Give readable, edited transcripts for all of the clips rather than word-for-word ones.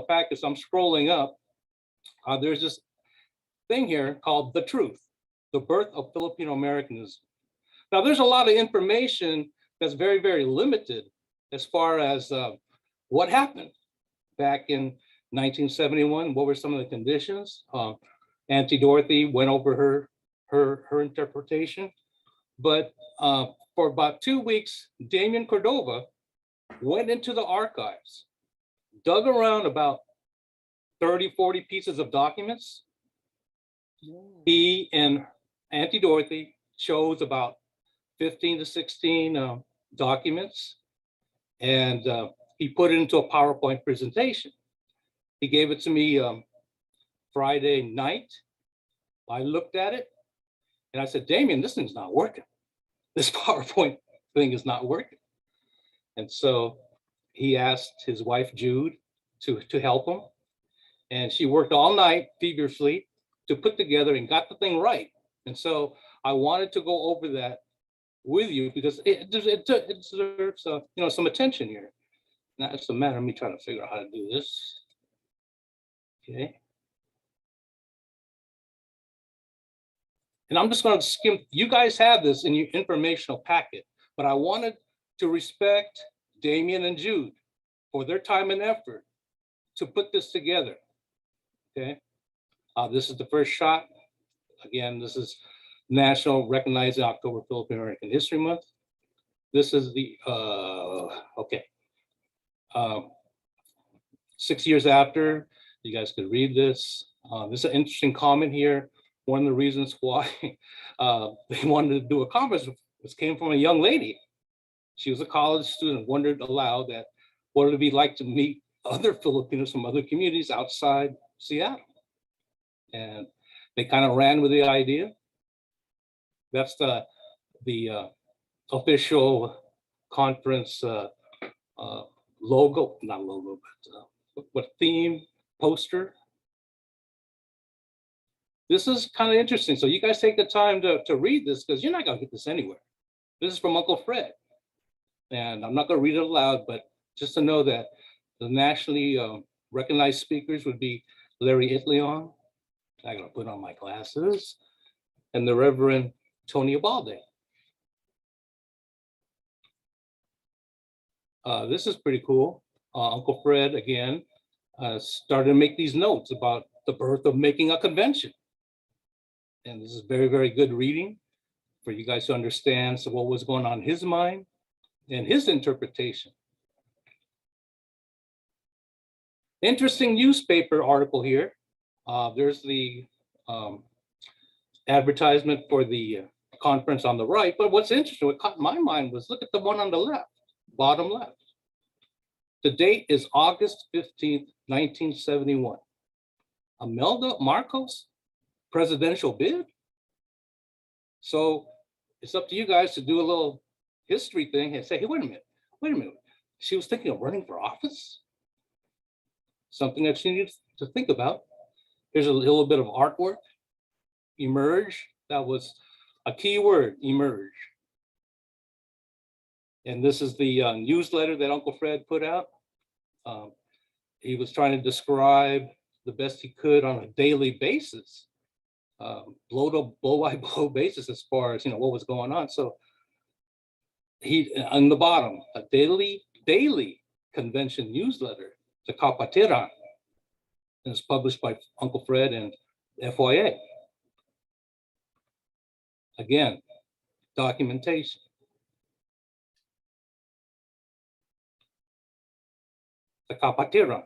package, I'm scrolling up. There's this thing here called The Truth, the Birth of Filipino-Americanism. Now, there's a lot of information that's very, very limited as far as what happened back in 1971. What were some of the conditions? Auntie Dorothy went over her interpretation, but for about 2 weeks, Damien Cordova went into the archives, dug around about 30, 40 pieces of documents. He and Auntie Dorothy chose about 15 to 16 documents, and he put it into a PowerPoint presentation. He gave it to me Friday night. I looked at it and I said, Damien, this thing's not working. This PowerPoint thing is not working. And so he asked his wife, Jude, to help him. And she worked all night feverishly to put together and got the thing right. And so I wanted to go over that with you because it deserves some attention here. Now it's a matter of me trying to figure out how to do this. Okay. And I'm just going to skim. You guys have this in your informational packet, but I wanted to respect Damien and Jude for their time and effort to put this together. Okay. This is the first shot. Again, this is National Recognizing October Filipino-American History Month. This is the, 6 years after, you guys could read this. This is an interesting comment here. One of the reasons why they wanted to do a conference came from a young lady. She was a college student, wondered aloud that what it would be like to meet other Filipinos from other communities outside Seattle. And they kind of ran with the idea. That's the official conference logo, not logo, but what theme poster. This is kind of interesting. So you guys take the time to read this because you're not going to get this anywhere. This is from Uncle Fred. And I'm not going to read it aloud, but just to know that the nationally recognized speakers would be Larry Itlion. I got to put on my glasses. And the Reverend Tony Abalde. This is pretty cool. Uncle Fred, again, started to make these notes about the birth of making a convention. And this is very, very good reading for you guys to understand what was going on in his mind and his interpretation. Interesting newspaper article here. There's the advertisement for the conference on the right. But what's interesting, what caught my mind was look at the one on the left, bottom left. The date is August 15th, 1971. Imelda Marcos presidential bid. So it's up to you guys to do a little history thing and say, hey, wait a minute. She was thinking of running for office? Something that she needs to think about. Here's a little bit of artwork. Emerge, that was a key word, emerge. And this is the newsletter that Uncle Fred put out. He was trying to describe the best he could on a daily basis, blow by blow basis as far as what was going on. So he, on the bottom, a daily convention newsletter, the Kapatiran, and it's published by Uncle Fred and FYA. Again, documentation. The Kapatiran.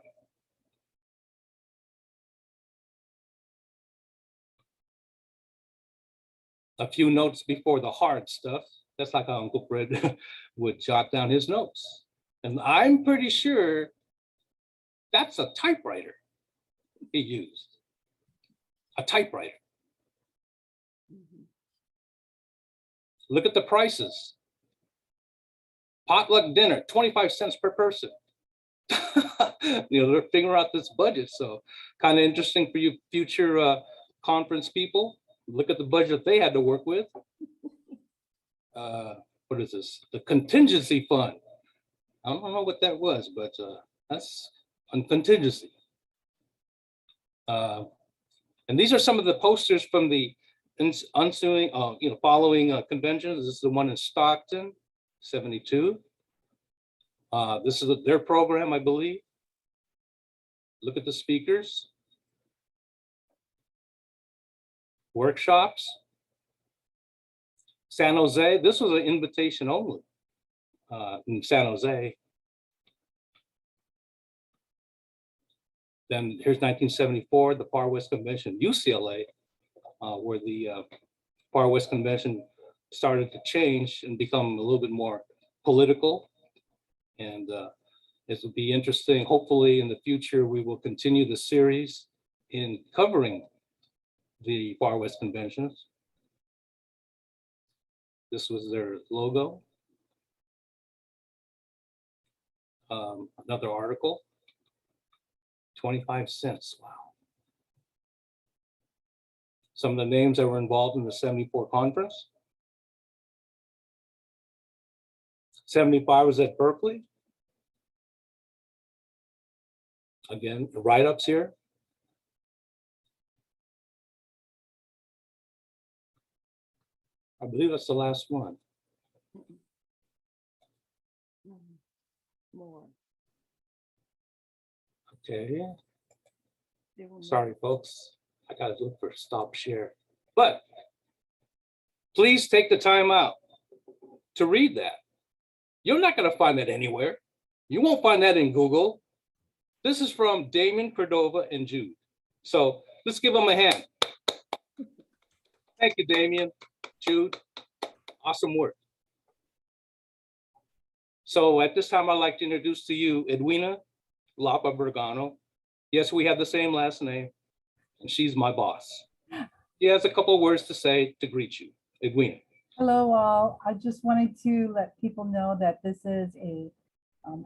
A few notes before the hard stuff. That's like how Uncle Fred would jot down his notes. And I'm pretty sure that's a typewriter he used. A typewriter. Look at the prices. Potluck dinner, 25 cents per person. They're figuring out this budget. So kind of interesting for you future conference people. Look at the budget they had to work with. What is this? The contingency fund. I don't know what that was, but that's on contingency. And these are some of the posters from the ensuing, following conventions. This is the one in Stockton, 72. This is their program, I believe. Look at the speakers. Workshops. San Jose, this was an invitation only in San Jose. Then here's 1974, the Far West Convention, UCLA, where the Far West Convention started to change and become a little bit more political. And this will be interesting. Hopefully in the future, we will continue the series in covering the Far West Conventions. This was their logo. Another article, 25 cents, wow. Some of the names that were involved in the 74 conference. 75 was at Berkeley. Again, the write-ups here. I believe that's the last one. More. Okay. Sorry, folks. I gotta look for stop share. But please take the time out to read that. You're not gonna find that anywhere. You won't find that in Google. This is from Damon Cordova and Jude. So let's give them a hand. Thank you, Damien, Jude. Awesome work. So at this time, I'd like to introduce to you Edwina Lapa Bergano. Yes, we have the same last name, and she's my boss. She has a couple of words to say to greet you. Edwina. Hello, all. I just wanted to let people know that this is a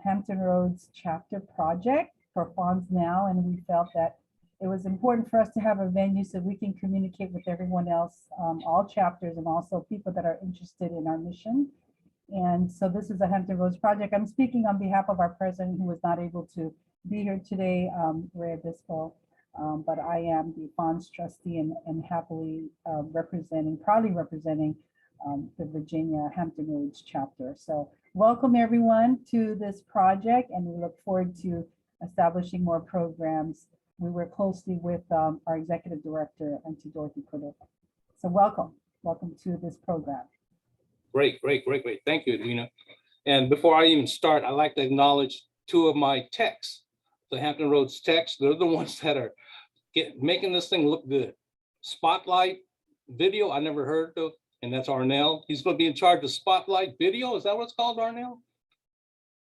Hampton Roads chapter project for FANHS Now, and we felt that it was important for us to have a venue so we can communicate with everyone else, all chapters, and also people that are interested in our mission. And so this is a Hampton Roads project. I'm speaking on behalf of our president, who was not able to be here today, Ray Obispo, but I am the FANHS trustee and happily proudly representing the Virginia Hampton Roads chapter. So welcome everyone to this project, and we look forward to establishing more programs. We work closely with our executive director, Auntie Dorothy Cordova. So welcome to this program. Great. Thank you, Edwina. And before I even start, I'd like to acknowledge two of my techs, the Hampton Roads techs. They're the ones that are making this thing look good. Spotlight video, I never heard of, and that's Arnell. He's going to be in charge of Spotlight video. Is that what it's called, Arnell?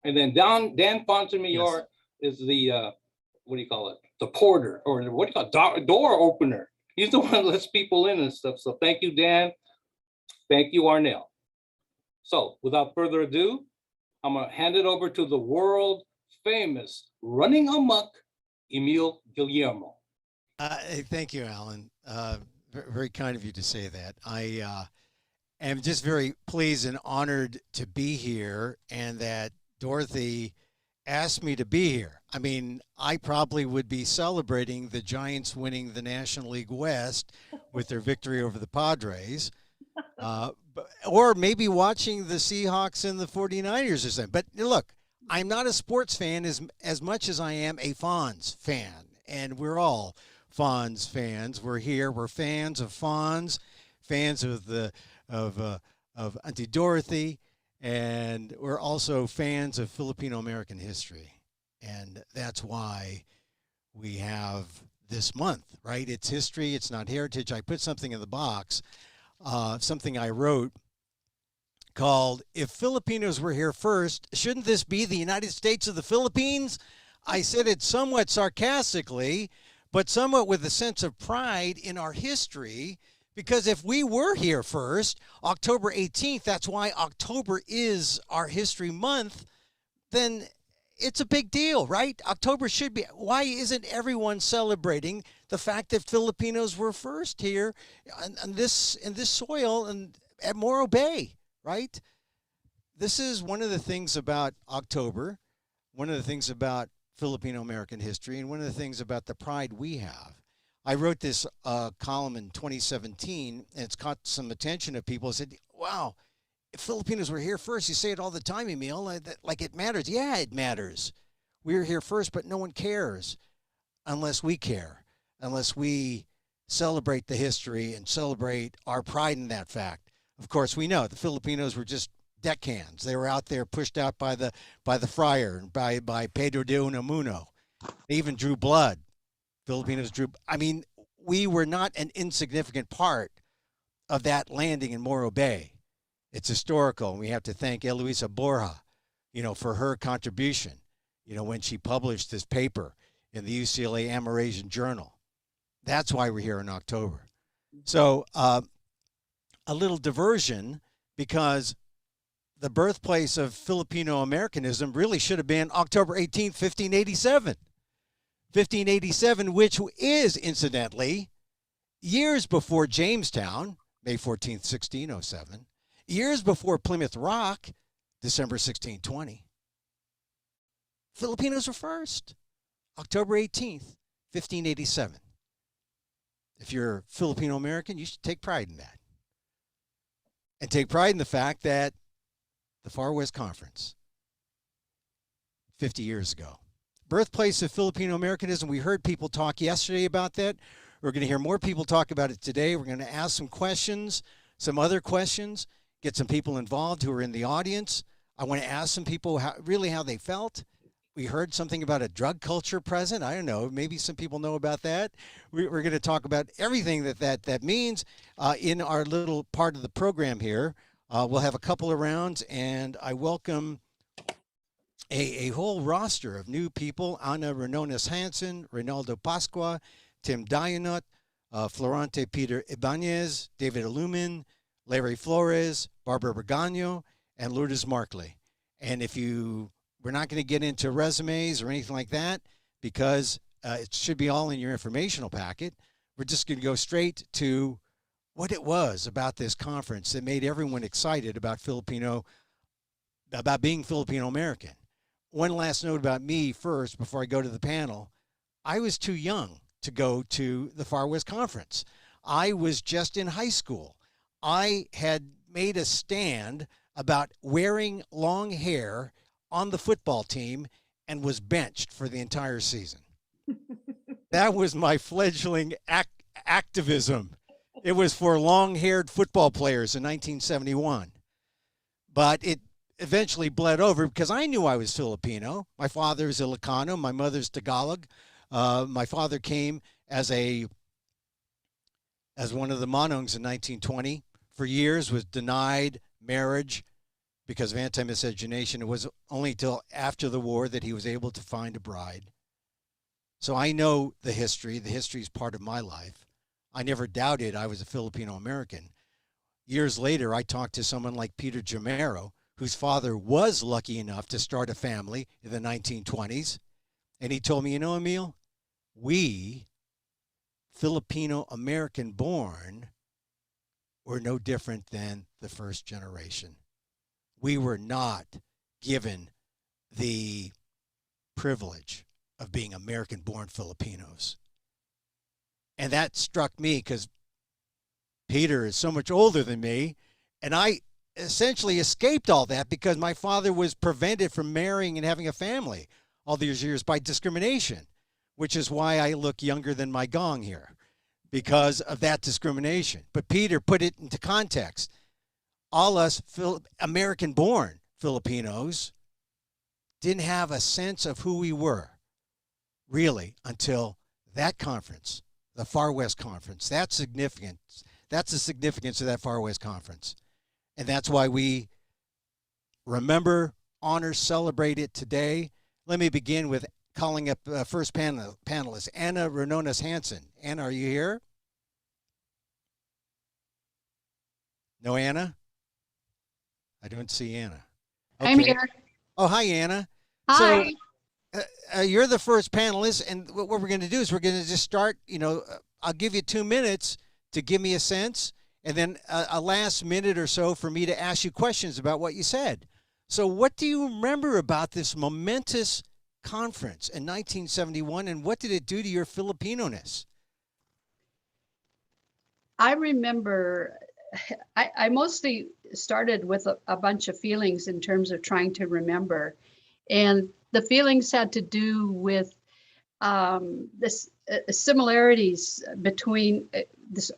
And then Dan Fontemayor is the, what do you call it? The porter, or what do you call it? Door opener. He's the one that lets people in and stuff. So thank you, Dan. Thank you, Arnell. So without further ado, I'm going to hand it over to the world famous running amok, Emil Guillermo. Thank you, Allan. Very kind of you to say that. I am just very pleased and honored to be here, and that Dorothy asked me to be here. I mean, I probably would be celebrating the Giants winning the National League West with their victory over the Padres. Or maybe watching the Seahawks and the 49ers or something. But look, I'm not a sports fan as much as I am a FANHS fan. And we're all FANHS fans. We're here. We're fans of FANHS, fans of Auntie Dorothy, and we're also fans of Filipino-American history. And that's why we have this month, right? It's history. It's not heritage. I put something in the box. Something I wrote called, "If Filipinos were here first, shouldn't this be the United States of the Philippines?" I said it somewhat sarcastically, but somewhat with a sense of pride in our history, because if we were here first, October 18th, that's why October is our history month, then it's a big deal, right? October should be. Why isn't everyone celebrating the fact that Filipinos were first here in this soil and at Morro Bay, right? This is one of the things about October, one of the things about Filipino-American history and one of the things about the pride we have. I wrote this column in 2017, and it's caught some attention of people. Said, wow, if Filipinos were here first, you say it all the time, Emil, like it matters. Yeah, it matters. We were here first, but no one cares unless we care, unless we celebrate the history and celebrate our pride in that fact. Of course, we know the Filipinos were just deckhands. They were out there pushed out by the friar and by Pedro de Unamuno. They even drew blood. Filipinos drew. I mean, we were not an insignificant part of that landing in Morro Bay. It's historical, and we have to thank Eloisa Borja, for her contribution, when she published this paper in the UCLA Amerasian Journal. That's why we're here in October. So a little diversion, because the birthplace of Filipino-Americanism really should have been October 18th, 1587. 1587, which is, incidentally, years before Jamestown, May 14th, 1607, years before Plymouth Rock, December 1620. Filipinos were first, October 18th, 1587. If you're Filipino-American, you should take pride in that. And take pride in the fact that the Far West Conference, 50 years ago. Birthplace of Filipino-Americanism, we heard people talk yesterday about that. We're going to hear more people talk about it today. We're going to ask some questions, some other questions, get some people involved who are in the audience. I want to ask some people how they felt. We heard something about a drug culture present. I don't know. Maybe some people know about that. We're going to talk about everything that means in our little part of the program here. We'll have a couple of rounds, and I welcome a whole roster of new people: Ana Rinonas Hansen, Reynaldo Pasqua, Tim Dayonot, Florante Peter Ibanez, David Ilumin, Larry Flores, Barbara Bergano, and Lourdes Markley. And we're not going to get into resumes or anything like that, because it should be all in your informational packet. We're just going to go straight to what it was about this conference that made everyone excited about being Filipino-American. One last note about me first before I go to the panel. I was too young to go to the Far West Conference. I was just in high school. I had made a stand about wearing long hair on the football team and was benched for the entire season. That was my fledgling activism. It was for long-haired football players in 1971. But it eventually bled over because I knew I was Filipino. My father's Ilocano, my mother's Tagalog. My father came as one of the Manongs in 1920. For years was denied marriage because of anti-miscegenation. It was only till after the war that he was able to find a bride. So I know the history. The history is part of my life. I never doubted I was a Filipino-American. Years later, I talked to someone like Peter Guillermo, whose father was lucky enough to start a family in the 1920s. And he told me, Emil, we, Filipino-American born, were no different than the first generation. We were not given the privilege of being American-born Filipinos. And that struck me because Peter is so much older than me, and I essentially escaped all that because my father was prevented from marrying and having a family all these years by discrimination, which is why I look younger than my gong here, because of that discrimination. But Peter put it into context. All us American-born Filipinos didn't have a sense of who we were, really, until that conference, the Far West Conference. That's significant. That's the significance of that Far West Conference. And that's why we remember, honor, celebrate it today. Let me begin with calling up first panelist, Ana Rinonas Hansen. Anna, are you here? No, Anna? I don't see Anna. Okay. I'm here. Oh, hi, Anna. Hi. So you're the first panelist, and what we're going to do is we're going to just start, I'll give you 2 minutes to give me a sense, and then a last minute or so for me to ask you questions about what you said. So what do you remember about this momentous conference in 1971, and what did it do to your Filipino-ness? I remember I mostly started with a bunch of feelings in terms of trying to remember. And the feelings had to do with this similarities between this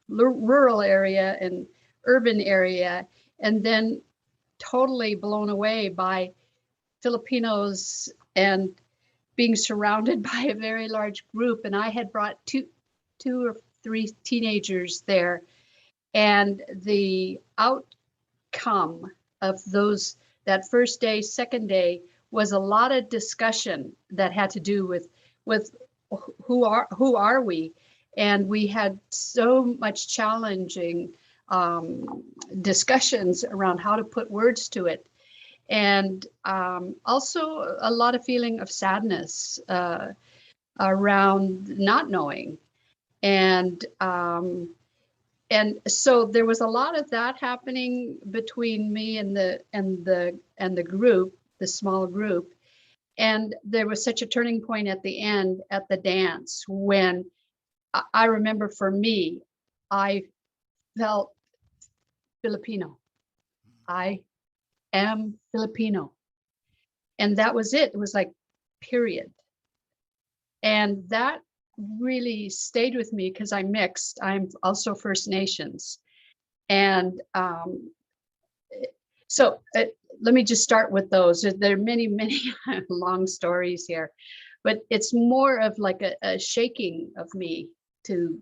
rural area and urban area, and then totally blown away by Filipinos and being surrounded by a very large group. And I had brought two or three teenagers there, and the outcome of that first day, second day, was a lot of discussion that had to do with who are we, and we had so much challenging discussions around how to put words to it, and also a lot of feeling of sadness around not knowing, and so there was a lot of that happening between me and the group, the small group. And there was such a turning point at the end, at the dance, when I remember, for me, I felt Filipino. I am Filipino. And that was it. It was like, period. And that really stayed with me because I'm mixed. I'm also First Nations. And so let me just start with those. There are many, many long stories here, but it's more of like a shaking of me to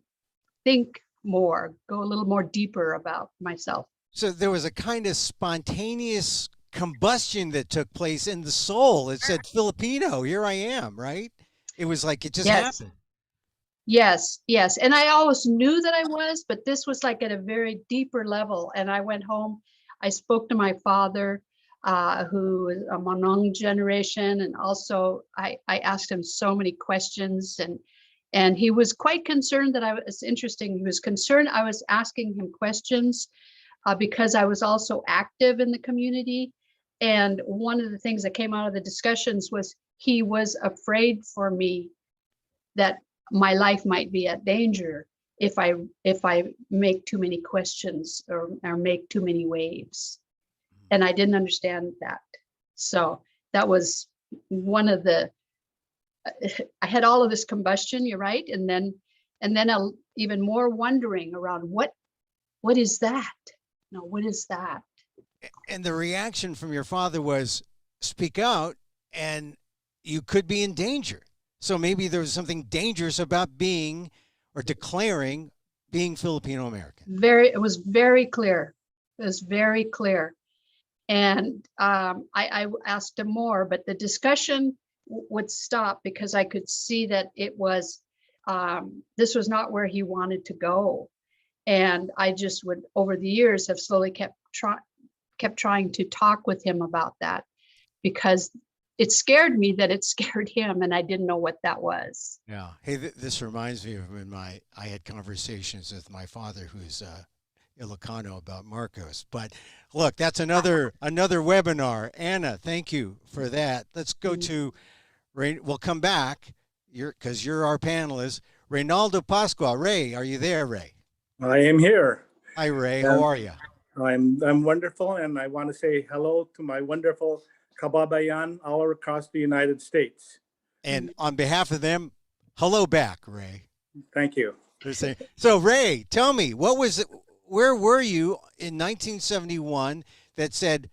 think more, go a little more deeper about myself. So there was a kind of spontaneous combustion that took place in the soul. It said, Filipino, here I am, right? It was like it just happened. Yes, yes. And I always knew that I was, but this was like at a very deeper level. And I went home, I spoke to my father, who is a Manong generation. And also I asked him so many questions, and he was quite concerned that it's interesting. He was concerned I was asking him questions because I was also active in the community. And one of the things that came out of the discussions was he was afraid for me that my life might be at danger if I make too many questions or make too many waves. And I didn't understand that. So that was one of the, I had all of this combustion, you're right. And then even more wondering around what is that? No, what is that? And the reaction from your father was, speak out and you could be in danger. So maybe there was something dangerous about being or declaring being Filipino American. It was very clear. It was very clear. And I asked him more, but the discussion would stop because I could see that it was, this was not where he wanted to go. And I just would, over the years, have slowly kept trying to talk with him about that, because it scared me that it scared him, and I didn't know what that was. Yeah. Hey, this reminds me of when I had conversations with my father, who's Ilocano, about Marcos. But look, that's another webinar. Anna, thank you for that. Let's go to Ray. We'll come back. Because you're our panelist. Reynaldo Pasqua. Ray, are you there, Ray? I am here. Hi, Ray. How are you? I'm wonderful, and I want to say hello to my wonderful kababayan all across the United States. And on behalf of them, hello back, Ray. Thank you. So, Ray, tell me, where were you in 1971 that said,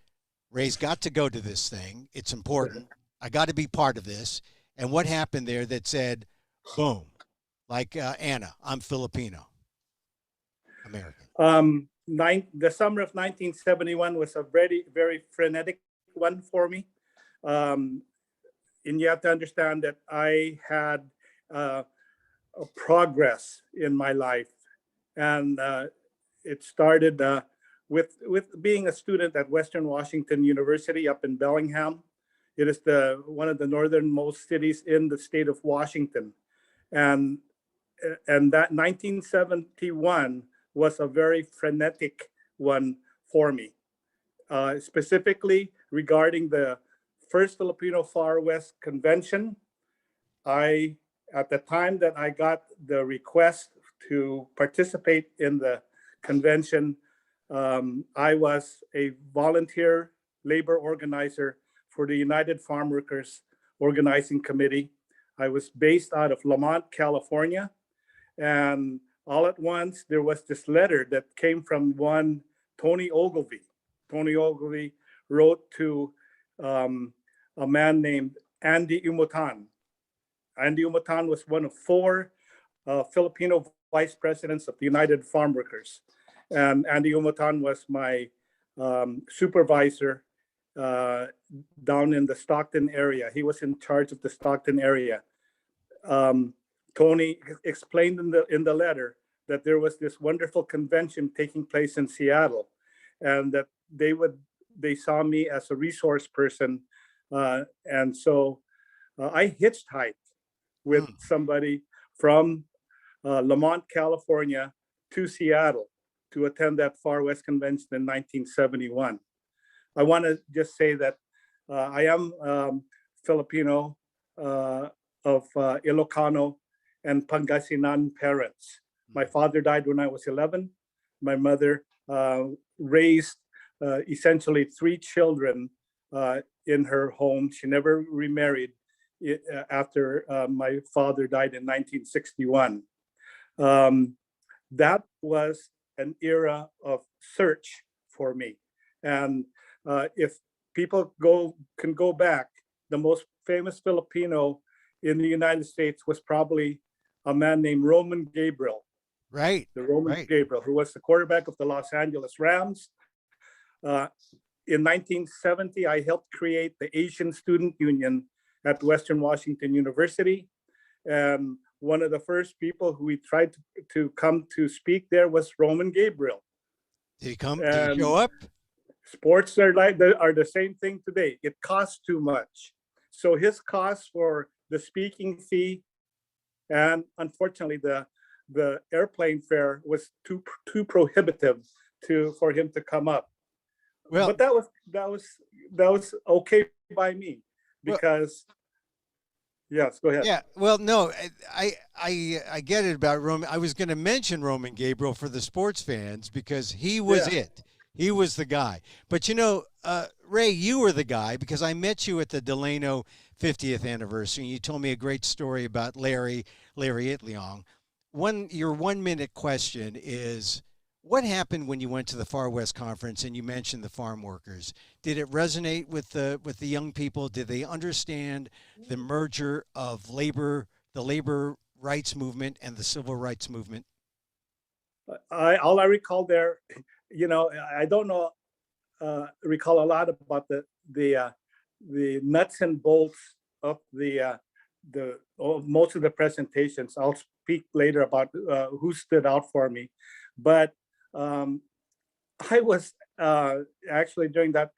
Ray's got to go to this thing. It's important. I got to be part of this. And what happened there that said, boom, like Anna, I'm Filipino American? The summer of 1971 was a very, very frenetic one for me. And you have to understand that I had a progress in my life. And it started with being a student at Western Washington University up in Bellingham. It is one of the northernmost cities in the state of Washington. And that 1971 was a very frenetic one for me, specifically regarding the first Filipino Far West convention. At the time that I got the request to participate in the convention, I was a volunteer labor organizer for the United Farm Workers Organizing Committee. I was based out of Lamont, California. And all at once, there was this letter that came from one Tony Ogilvy. Tony Ogilvy wrote to a man named Andy Umutan. Andy Umutan was one of 4 Filipino vice presidents of the United Farm Workers. And Andy Umutan was my supervisor down in the Stockton area. He was in charge of the Stockton area. Tony explained in the letter that there was this wonderful convention taking place in Seattle, and that they saw me as a resource person. And so I hitchhiked with somebody from Lamont, California to Seattle to attend that Far West Convention in 1971. I want to just say that I am Filipino of Ilocano and Pangasinan parents. My father died when I was 11. My mother raised essentially 3 children in her home. She never remarried after my father died in 1961. That was an era of search for me. And if people can go back, the most famous Filipino in the United States was probably a man named Roman Gabriel. Right. The Roman Gabriel, who was the quarterback of the Los Angeles Rams. In 1970, I helped create the Asian Student Union at Western Washington University. And one of the first people who we tried to come to speak there was Roman Gabriel. Did he come? Did he show up? Sports are the same thing today. It costs too much. So his cost for the speaking fee, and unfortunately the airplane fare was too prohibitive for him to come up. Well, but that was okay by me, because yes, go ahead. Yeah, well, no, I get it about Roman. I was going to mention Roman Gabriel for the sports fans because he was it. He was the guy. But you know, Ray, you were the guy because I met you at the Delano 50th anniversary, and you told me a great story about Larry Itliong. Your 1 minute question is, what happened when you went to the Far West Conference and you mentioned the farm workers? Did it resonate with the young people? Did they understand the merger of the labor rights movement and the civil rights movement? All I recall there, I don't know, recall a lot about the nuts and bolts of most of the presentations. I'll speak later about who stood out for me, but I was actually during that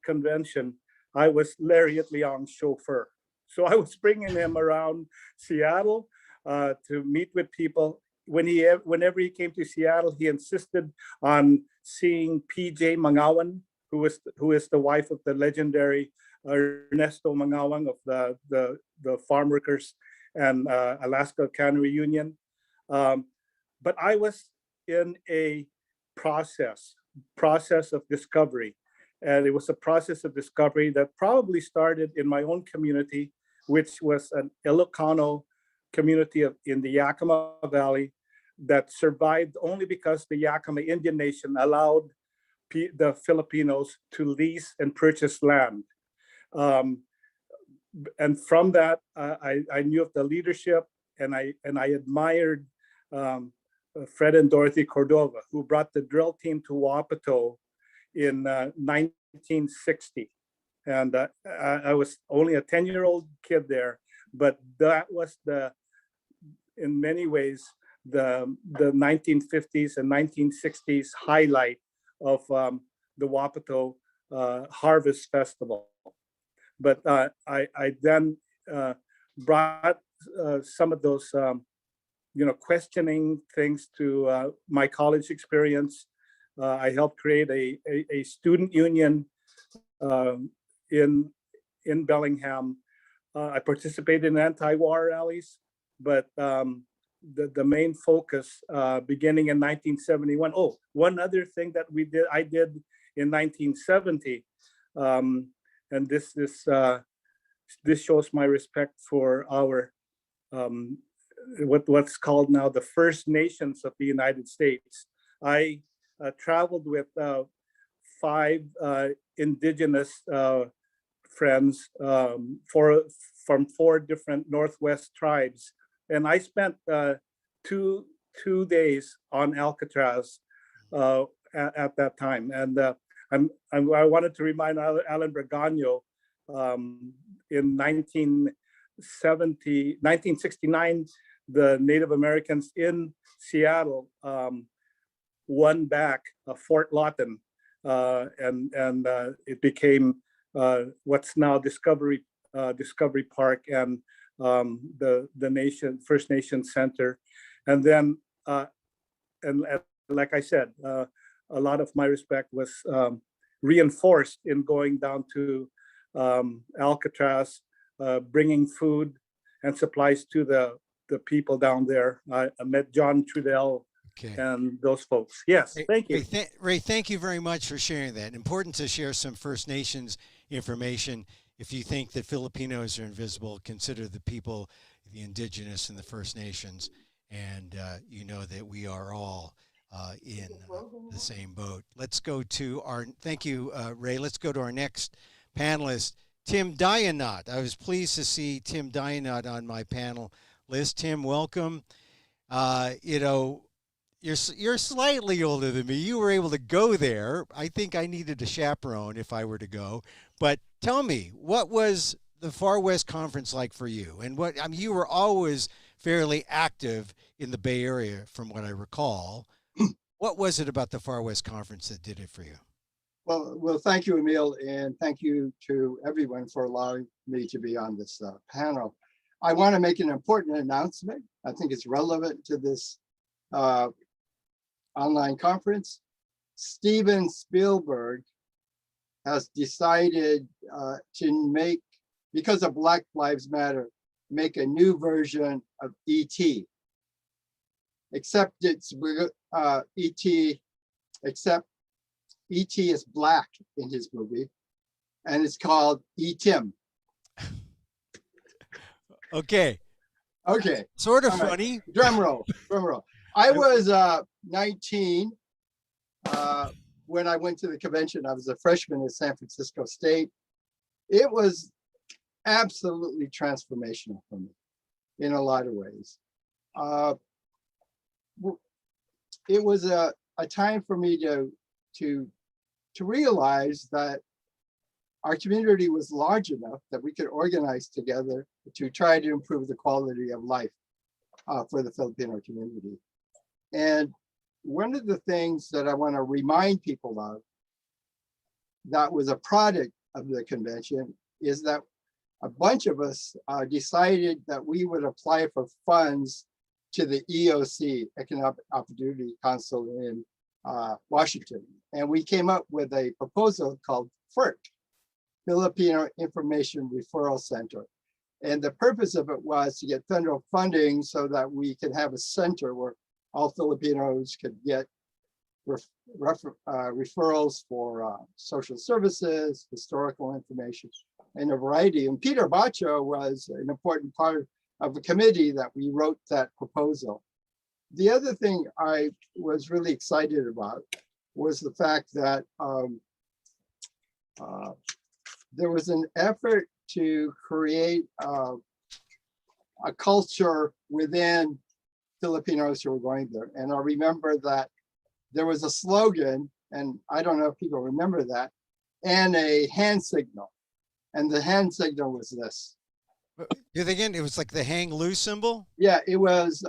convention, I was Larry Itliong's chauffeur. So I was bringing him around Seattle to meet with people. Whenever he came to Seattle, he insisted on seeing PJ Mangawan, who is the wife of the legendary Ernesto Mangawan of the farm workers and Alaska Cannery Union. But I was in a process of discovery. And it was a process of discovery that probably started in my own community, which was an Ilocano community in the Yakima Valley that survived only because the Yakima Indian Nation allowed the Filipinos to lease and purchase land. And from that, I knew of the leadership, and I admired Fred and Dorothy Cordova, who brought the drill team to Wapato in 1960. And I was only a 10-year-old kid there, but that was in many ways, the 1950s and 1960s highlight of the Wapato Harvest Festival. But I then brought some of those questioning things to my college experience. I helped create a student union in in Bellingham. I participated in anti-war rallies, but the main focus beginning in 1971. Oh, one other thing that I did in 1970, and this shows my respect for our what's called now the First Nations of the United States. I traveled with 5 indigenous friends from 4 different Northwest tribes, and I spent 2 days on Alcatraz at that time. And I wanted to remind Allan Bergano, in 1969, the Native Americans in Seattle won back Fort Lawton, and it became what's now Discovery Park and the First Nation Center. And then and like I said, a lot of my respect was reinforced in going down to Alcatraz, bringing food and supplies to the people down there. I met John Trudell and those folks. Yes, thank you. Ray, thank you very much for sharing that. Important to share some First Nations information. If you think that Filipinos are invisible, consider the people, the indigenous and the First Nations, and you know that we are all in the same boat. Let's go to our, thank you, Ray. Let's go to our next panelist, Tim Dayonot. I was pleased to see Tim Dayonot on my panel list. Tim, welcome. You know, you're slightly older than me. You were able to go there. I think I needed a chaperone if I were to go. But tell me, what was the Far West Conference like for you? And what, I mean, you were always fairly active in the Bay Area, from what I recall. What was it about the Far West Conference that did it for you? Well, thank you, Emil, and thank you to everyone for allowing me to be on this panel. I want to make an important announcement. I think it's relevant to this online conference. Steven Spielberg has decided to make, because of Black Lives Matter, make a new version of E.T. Except it's E.T. except E.T. is black in his movie, and it's called E.Tim. Okay. Okay. Sort of All funny. Right. Drum roll. Drum roll. I was 19 when I went to the convention. I was a freshman at San Francisco State. It was absolutely transformational for me in a lot of ways. It was a time for me to realize that our community was large enough that we could organize together to try to improve the quality of life for the Filipino community. And one of the things that I want to remind people of that was a product of the convention is that a bunch of us decided that we would apply for funds to the EOC, Economic Opportunity Council in Washington. And we came up with a proposal called FIRC, Filipino Information Referral Center. And the purpose of it was to get federal funding so that we could have a center where all Filipinos could get referrals for social services, historical information, and a variety. And Peter Bacho was an important part of the committee that we wrote that proposal. The other thing I was really excited about was the fact that there was an effort to create a culture within Filipinos who were going there. And I remember that there was a slogan, and I don't know if people remember that, and a hand signal. And the hand signal was this. Again, it was like the hang loose symbol? Yeah, it was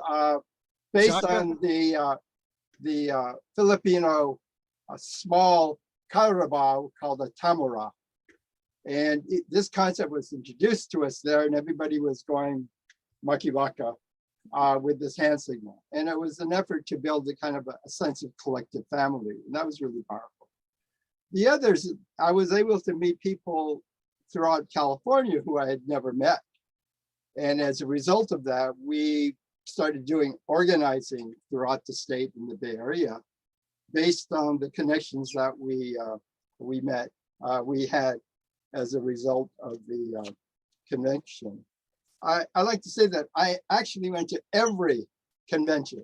based on the Filipino small carabao called a tamura. And this concept was introduced to us there, and everybody was going makiwaka with this hand signal. And it was an effort to build a kind of a sense of collective family. And that was really powerful. The others, I was able to meet people throughout California who I had never met. And as a result of that, we started doing organizing throughout the state in the Bay Area based on the connections that we had as a result of the convention. I like to say that I actually went to every convention,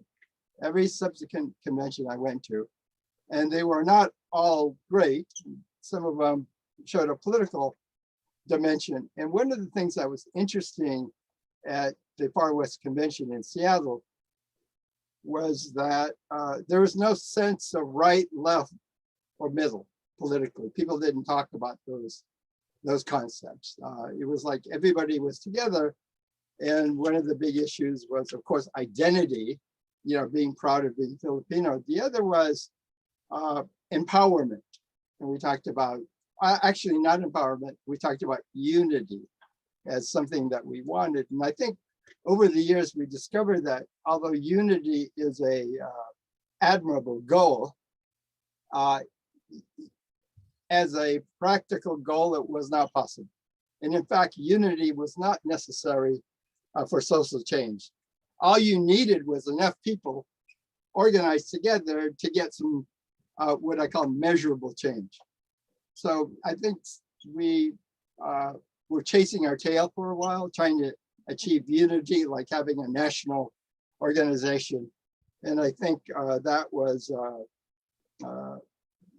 every subsequent convention I went to, and they were not all great. Some of them showed a political dimension. And one of the things that was interesting at the Far West Convention in Seattle was that there was no sense of right, left, or middle politically. People didn't talk about those concepts. It was like everybody was together. And one of the big issues was, of course, identity, being proud of being Filipino. The other was empowerment. And we talked about, actually not empowerment, we talked about unity as something that we wanted. And I think over the years, we discovered that although unity is a admirable goal, as a practical goal, it was not possible. And in fact, unity was not necessary for social change. All you needed was enough people organized together to get some what I call measurable change. So I think we were chasing our tail for a while, trying to achieve unity, like having a national organization. And I think that was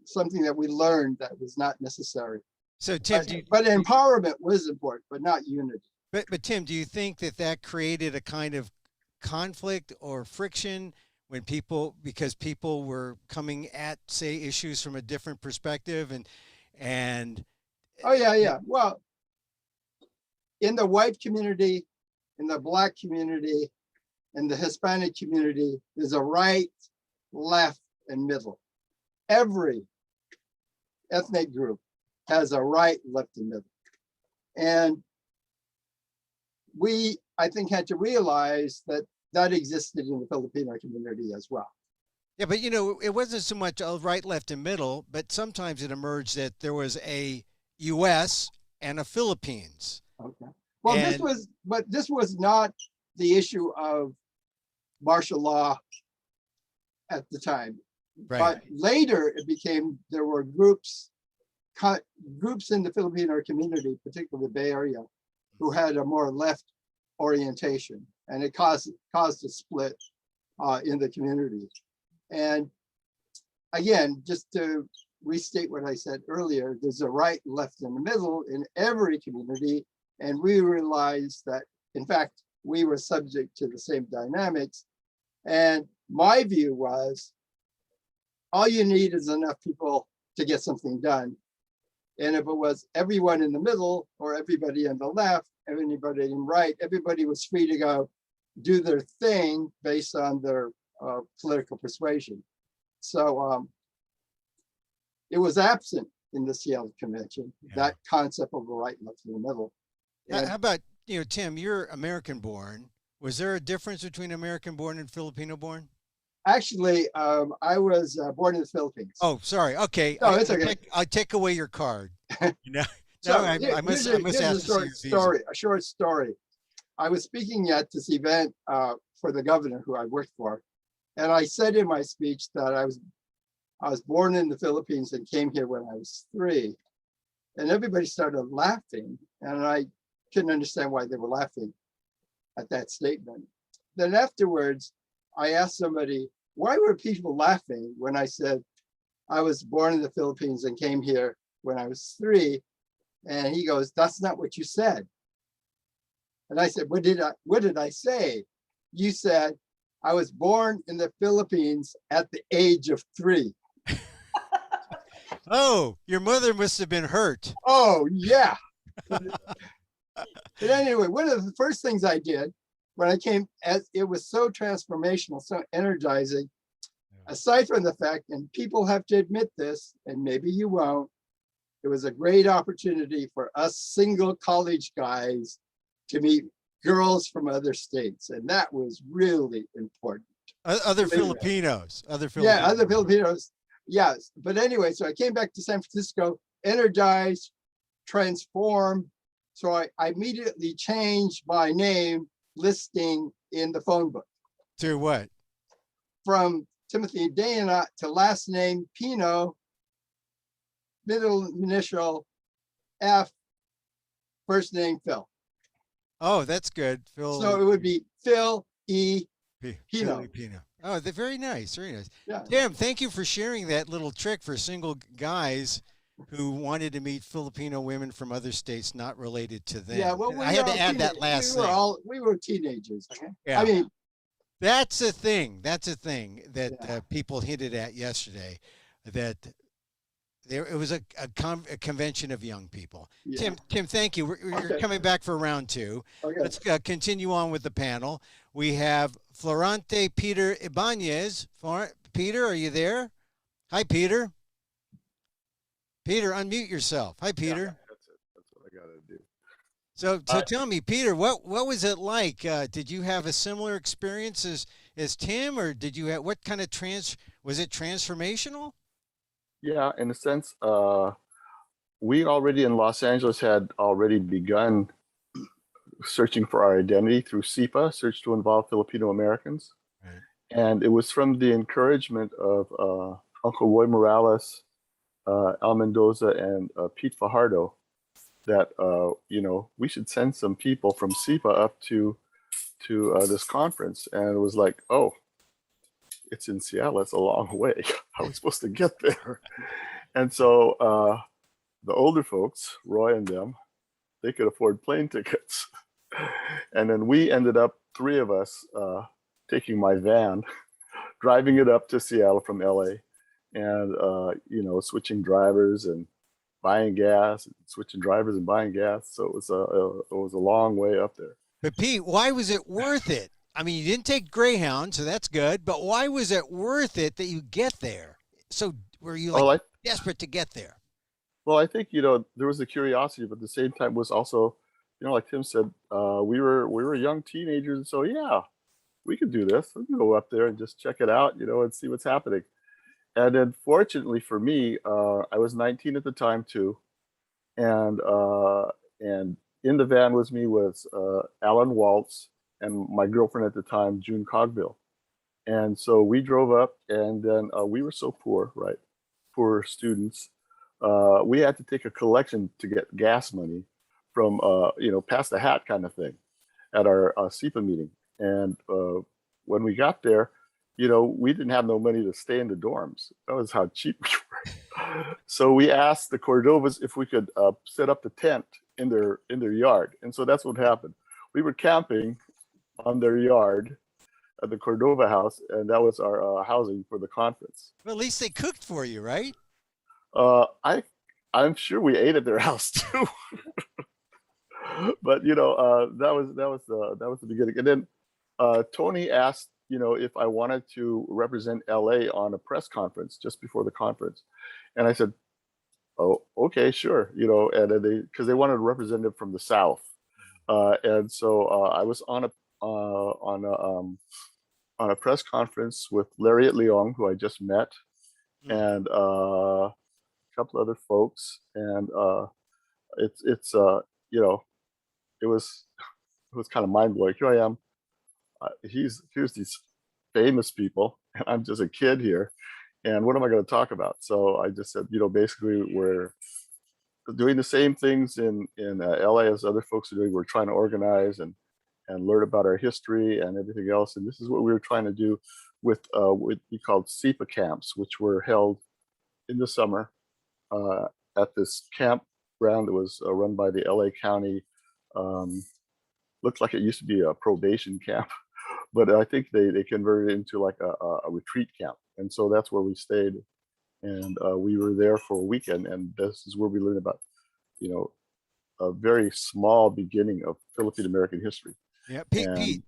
something that we learned that was not necessary. So Tim, but empowerment was important, but not unity. But Tim, do you think that created a kind of conflict or friction when because people were coming at, say, issues from a different perspective and Oh yeah. Well, in the white community, in the Black community, in the Hispanic community, there's a right, left, and middle. Every ethnic group has a right, left, and middle. And we, I think, had to realize that existed in the Filipino community as well. Yeah, but it wasn't so much a right, left, and middle, but sometimes it emerged that there was a U.S. and a Philippines. Okay. Well, this was not the issue of martial law at the time. Right. But later it became, there were groups in the Filipino community, particularly the Bay Area, who had a more left orientation, and it caused a split in the community. And again, just to restate what I said earlier, there's a right, left, and the middle in every community. And we realized that, in fact, we were subject to the same dynamics. And my view was, all you need is enough people to get something done. And if it was everyone in the middle or everybody on the left, everybody in right, everybody was free to go do their thing based on their political persuasion. So it was absent in the Seattle Convention, that concept of the right, left, and the middle. How about, Tim, you're American born. Was there a difference between American born and Filipino born? Actually, I was born in the Philippines. Oh, sorry. Okay. No, it's okay. I take away your card. I must ask a short story. I was speaking at this event for the governor who I worked for. And I said in my speech that I was born in the Philippines and came here when I was 3. And everybody started laughing. And I couldn't understand why they were laughing at that statement. Then afterwards, I asked somebody, why were people laughing when I said I was born in the Philippines and came here when I was 3? And he goes, that's not what you said. And I said, what did I say? You said, I was born in the Philippines at the age of 3. Oh, your mother must have been hurt. Oh, yeah. But anyway, one of the first things I did when I came, as it was so transformational, so energizing, aside from the fact, and people have to admit this, and maybe you won't, it was a great opportunity for us single college guys to meet girls from other states. And that was really important. Other Filipinos. Yeah, other Filipinos. Yes. But anyway, so I came back to San Francisco, energized, transform. So I immediately changed my name listing in the phone book To what? from Timothy Dayonot to last name Pino, middle initial F, first name Phil. Oh, that's good. Phil. So it would be Phil E. Pino. Filipino. Oh, they're very nice. Very nice. Yeah. Tim, thank you for sharing that little trick for single guys who wanted to meet Filipino women from other states not related to them. Yeah, well, I had to add that last thing. We were teenagers. Okay? Yeah. I mean, That's a thing. That's a thing that Yeah. people hinted at yesterday. That it was a convention of young people. yeah. Tim, thank you. You're Okay. coming back for round two. Okay. Let's continue on with the panel. We have Florante Peter Ibanez. Peter, are you there? Hi, Peter. Peter, unmute yourself. Hi, Peter. Yeah, that's it. That's what I gotta do. So tell me, Peter, what was it like? Did you have a similar experience as Tim, or did you have what kind of was it transformational? Yeah, in a sense, we already in Los Angeles had already begun searching for our identity through Cipa, Search to Involve Filipino Americans. Right. And it was from the encouragement of Uncle Roy Morales, Al Mendoza, and Pete Fajardo that, we should send some people from Cipa up to this conference. And it was like, oh, it's in Seattle. It's a long way. How are we supposed to get there? And so the older folks, Roy and them, they could afford plane tickets. And then we ended up, three of us, taking my van, driving it up to Seattle from LA, and switching drivers and buying gas, switching drivers and buying gas. So it was a long way up there. But Pete, why was it worth it? I mean, you didn't take Greyhound, so that's good. But why was it worth it that you get there? So were you desperate to get there? Well, I think there was a curiosity, but at the same time was also, like Tim said, we were young teenagers, so yeah, we could do this. We can go up there and just check it out, and see what's happening. And then, fortunately for me, I was 19 at the time too, and in the van with me was Allan Waltz and my girlfriend at the time, June Cogville. And so we drove up, and then we were so poor, right? Poor students. We had to take a collection to get gas money from, pass the hat kind of thing at our Cipa meeting. And when we got there, we didn't have no money to stay in the dorms. That was how cheap we were. So we asked the Cordovas if we could set up the tent in their yard. And so that's what happened. We were camping on their yard at the Cordova house, and that was our housing for the conference. Well, at least they cooked for you, right? I'm sure we ate at their house too. But that was the beginning. And then Tony asked, if I wanted to represent LA on a press conference just before the conference, and I said, "Oh, okay, sure." And because they wanted a representative from the South, and so I was on a press conference with Lariat Leong, who I just met, and a couple other folks, and it was kind of mind blowing. Here I am. Here's these famous people, and I'm just a kid here. And what am I going to talk about? So I just said, basically we're doing the same things in LA as other folks are doing. We're trying to organize and learn about our history and everything else. And this is what we were trying to do with what we called Cipa Camps, which were held in the summer at this campground that was run by the LA County. Looked like it used to be a probation camp, but I think they converted it into like a retreat camp. And so that's where we stayed. And we were there for a weekend. And this is where we learned about, a very small beginning of Filipino American history. Yeah, Pete,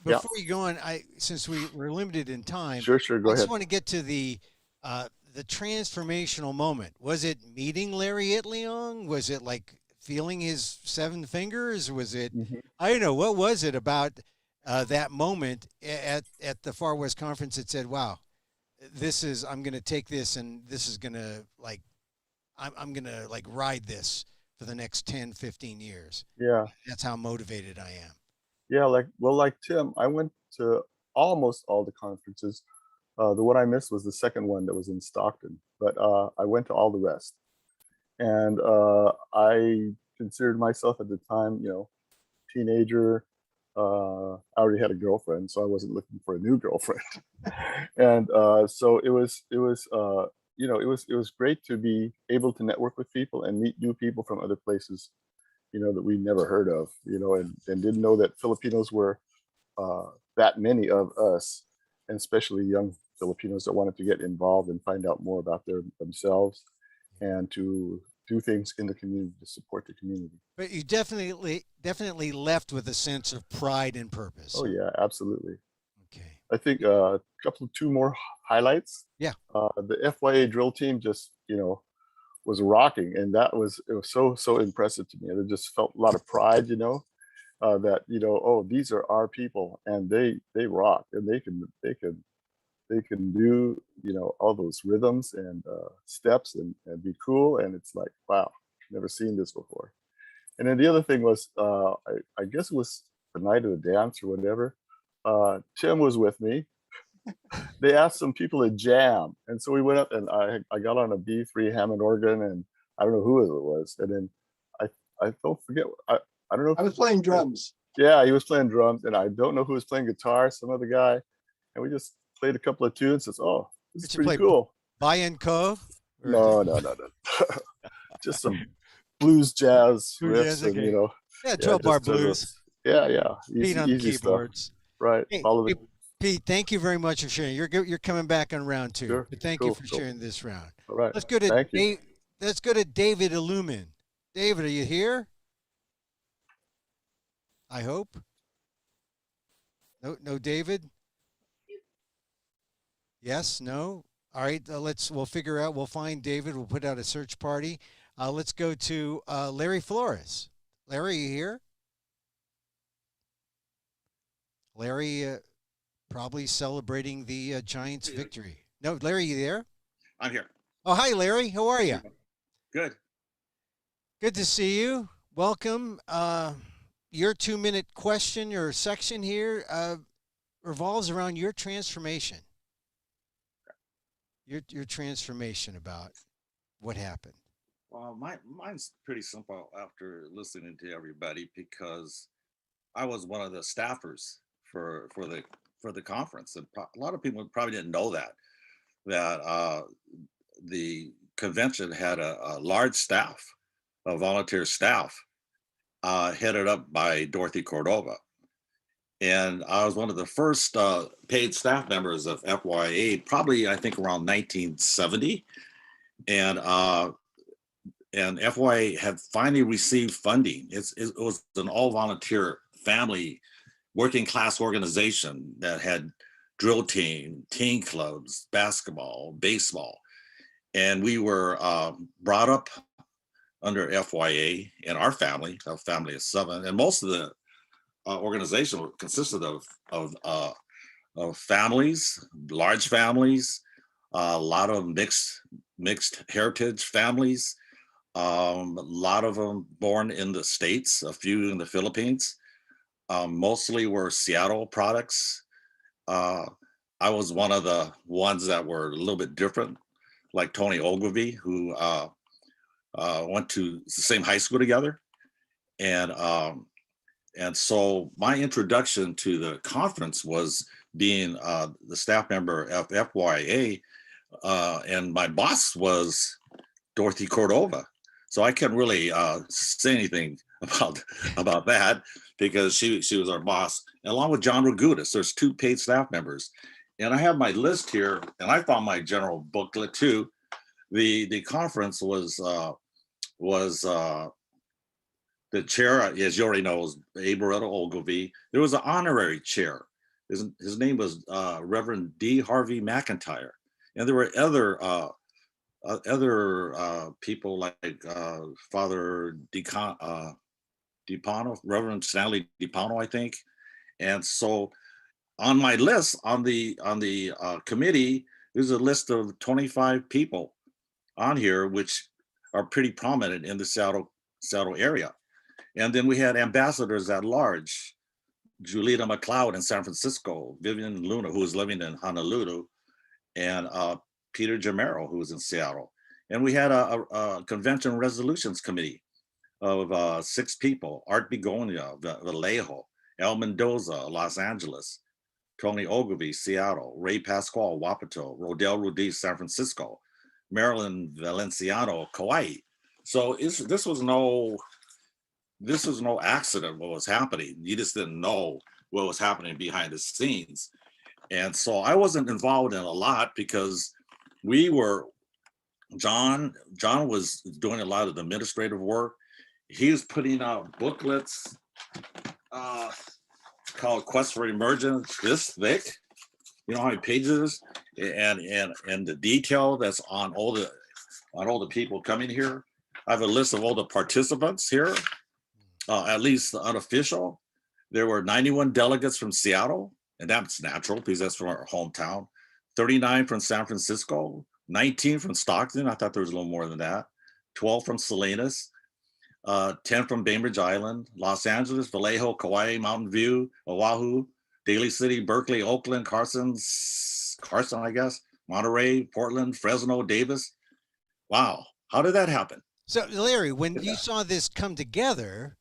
before you go on, since we're limited in time, sure, go I ahead. just want to get to the transformational moment. Was it meeting Lariat Leong? Was it like feeling his seven fingers? Was it, I don't know, what was it about that moment at the Far West Conference that said, wow, I'm going to take this and this is going to I'm going to ride this for the next 10, 15 years. Yeah. That's how motivated I am. Yeah. Like Tim, I went to almost all the conferences. The one I missed was the second one that was in Stockton, but I went to all the rest. And I considered myself at the time, teenager. I already had a girlfriend, so I wasn't looking for a new girlfriend. And so it was great to be able to network with people and meet new people from other places, that we never heard of, and didn't know that Filipinos were that many of us, and especially young Filipinos that wanted to get involved and find out more about themselves and to do things in the community to support the community. But you definitely left with a sense of pride and purpose. Oh yeah, absolutely. Okay. I think two more highlights. Yeah. The FYA drill team just, was rocking, and it was so impressive to me. And it just felt a lot of pride, that oh, these are our people, and they rock, and they can do all those rhythms and steps and be cool, and it's like, wow, never seen this before. And then the other thing was I guess it was the night of the dance or whatever. Tim was with me. They asked some people to jam, and so we went up, and I got on a B3 Hammond organ, and I don't know who it was, and then I don't forget, I don't know. I was playing drums. Yeah, he was playing drums, and I don't know who was playing guitar, some other guy, and we just played a couple of tunes. Says, oh, this is pretty cool. Bayan Cove? No. Just some blues jazz riffs, okay. and Yeah, 12-bar blues. Yeah. Pete on easy keyboards. Stuff. Right. Hey, Pete, thank you very much for sharing. You're coming back on round 2. Sure. But thank you for sharing this round. All right. Let's go to David Ilumin. David, are you here? I hope. No, David. Yes, no. All right, we'll figure out. We'll find David. We'll put out a search party. Let's go to Larry Flores. Larry, are you here? Larry, probably celebrating the Giants' victory. No, Larry, you there? I'm here. Oh, hi, Larry. How are you? Good. Good to see you. Welcome. Your 2-minute question or section here revolves around your transformation. Your transformation about what happened. Well, mine's pretty simple after listening to everybody, because I was one of the staffers for the conference, and a lot of people probably didn't know that the convention had a large staff, a volunteer staff, headed up by Dorothy Cordova. And I was one of the first paid staff members of FYA, probably I think around 1970. And FYA had finally received funding. It was an all volunteer family working class organization that had drill team, teen clubs, basketball, baseball. And we were brought up under FYA and our family, a family of 7. And most of the organization consisted of families, large families, a lot of mixed heritage families, a lot of them born in the States, a few in the Philippines. Mostly were Seattle products. I was one of the ones that were a little bit different, like Tony Ogilvie, who went to the same high school together. And so my introduction to the conference was being the staff member of FYA, and my boss was Dorothy Cordova. So I can't really say anything about that, because she was our boss, and along with John Ragutis. There's 2 paid staff members. And I have my list here, and I found my general booklet too. The conference was the chair, as you already know, was Abe Ogilvie. There was an honorary chair. His name was Reverend D. Harvey McIntyre. And there were other people like Father DiPano, Reverend Stanley DiPano, I think. And so on my list, on the committee, there's a list of 25 people on here, which are pretty prominent in the Seattle area. And then we had ambassadors at large, Julita McLeod in San Francisco, Vivian Luna, who was living in Honolulu, and Peter Jamero, who was in Seattle. And we had a convention resolutions committee of 6 people: Art Begonia, Vallejo, El Mendoza, Los Angeles, Tony Ogilvie, Seattle, Ray Pasquale, Wapato, Rodel Rudiz, San Francisco, Marilyn Valenciano, Kauai. So this was no accident what was happening. You just didn't know what was happening behind the scenes. And so I wasn't involved in a lot because John was doing a lot of the administrative work. He was putting out booklets called Quest for Emergence, this thick. You know how many pages? And the detail that's on all the people coming here. I have a list of all the participants here, at least the unofficial. There were 91 delegates from Seattle, and that's natural because that's from our hometown. 39 from San Francisco, 19 from Stockton. I thought there was a little more than that. 12 from Salinas, 10 from Bainbridge Island, Los Angeles, Vallejo, Kauai, Mountain View, Oahu, Daly City, Berkeley, Oakland, Carson, I guess, Monterey, Portland, Fresno, Davis. Wow, how did that happen? So Larry, when you saw this come together,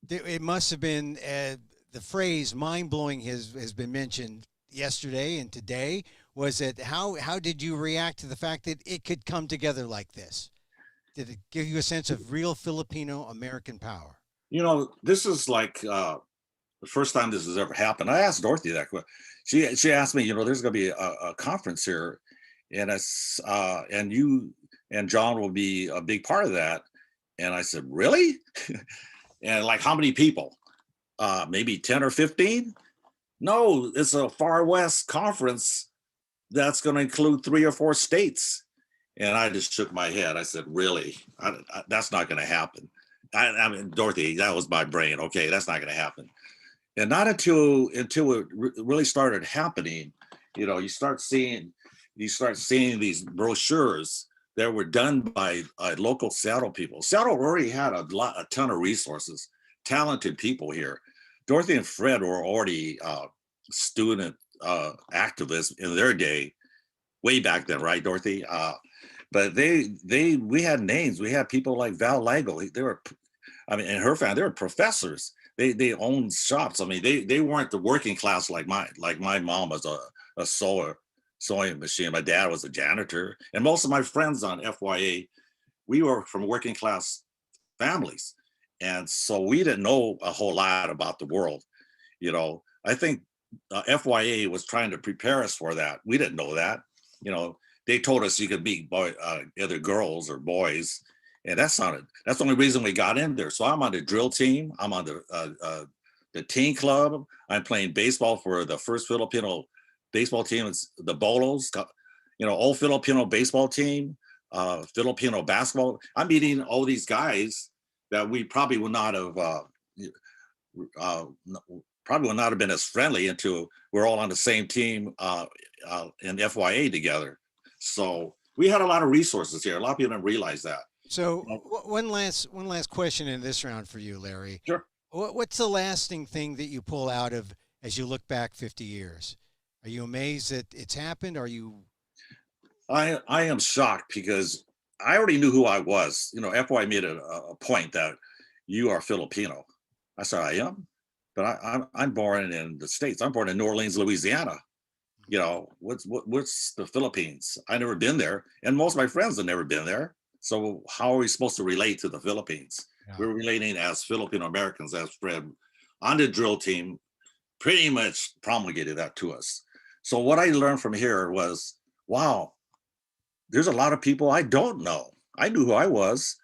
it must have been the phrase "mind-blowing" has been mentioned yesterday and today. Was it how did you react to the fact that it could come together like this? Did it give you a sense of real Filipino-American power? You know, this is like the first time this has ever happened. I asked Dorothy that question. She asked me, you know, there's going to be a conference here, and and you and John will be a big part of that. And I said, really? And like, how many people? Maybe 10 or 15? No, it's a Far West conference that's going to include 3 or 4 states. And I just shook my head. I said, really? That's not going to happen. I mean, Dorothy, that was my brain. Okay, that's not going to happen. And not until it really started happening, you know, you start seeing these brochures that were done by local Seattle people. Seattle already had a ton of resources, talented people here. Dorothy and Fred were already student activists in their day, way back then, right, Dorothy? But we had names. We had people like Val Lago. They were, I mean, and her family, they were professors. They owned shops. I mean, they weren't the working class like my mom was a sewing machine. My dad was a janitor, and most of my friends on FYA, we were from working class families, and so we didn't know a whole lot about the world. You know, I think FYA was trying to prepare us for that. We didn't know that. You know, they told us you could meet either girls or boys, and that's the only reason we got in there. So I'm on the drill team. I'm on the teen club. I'm playing baseball for the first Filipino baseball team. It's the Bolos, you know, old Filipino baseball team, Filipino basketball. I'm meeting all these guys that we probably would not have been as friendly until we're all on the same team in FYA together. So we had a lot of resources here. A lot of people don't realize that. So one last question in this round for you, Larry. Sure. What's the lasting thing that you pull out of as you look back 50 years? Are you amazed that it's happened? Are you? I am shocked because I already knew who I was. You know, FY made a point that you are Filipino. I said, I am, but I'm born in the States. I'm born in New Orleans, Louisiana. You know, what's the Philippines? I've never been there, and most of my friends have never been there. So how are we supposed to relate to the Philippines? Yeah. We're relating as Filipino Americans, as Fred on the drill team pretty much promulgated that to us. So what I learned from here was, wow, there's a lot of people I don't know. I knew who I was.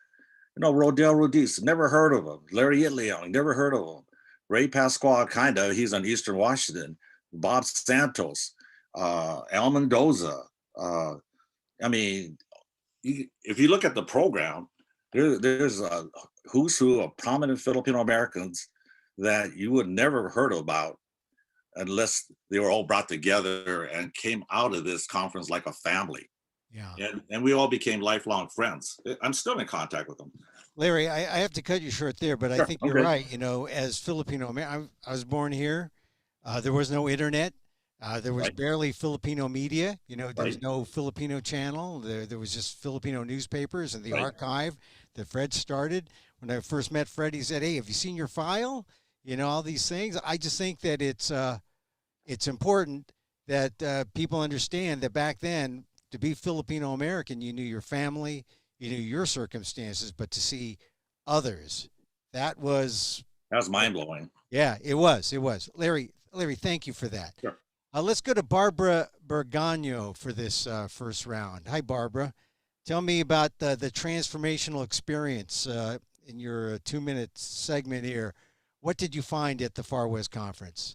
You know, Rodel Rudiz, never heard of him. Larry Itleong, never heard of him. Ray Pasqua, kinda, he's on Eastern Washington. Bob Santos, Al Mendoza. I mean, if you look at the program, there's a who's who of prominent Filipino Americans that you would never heard about unless they were all brought together and came out of this conference like a family. Yeah. And we all became lifelong friends. I'm still in contact with them. Larry, I have to cut you short there, but I Sure, think you're okay. right. You know, as Filipino, I was born here. There was no internet. There was Right. barely Filipino media. You know, there was Right. no Filipino channel. There was just Filipino newspapers and the Right. archive that Fred started. When I first met Fred, he said, "Hey, have you seen your file? You know, all these things." I just think that it's important that people understand that back then, to be Filipino American, you knew your family, you knew your circumstances, but to see others, that was, That was mind blowing. yeah, it was. It was. Larry, thank you for that. Sure. Let's go to Barbara Bergano for this first round. Hi, Barbara. Tell me about the transformational experience in your 2-minute segment here. What did you find at the Far West Conference?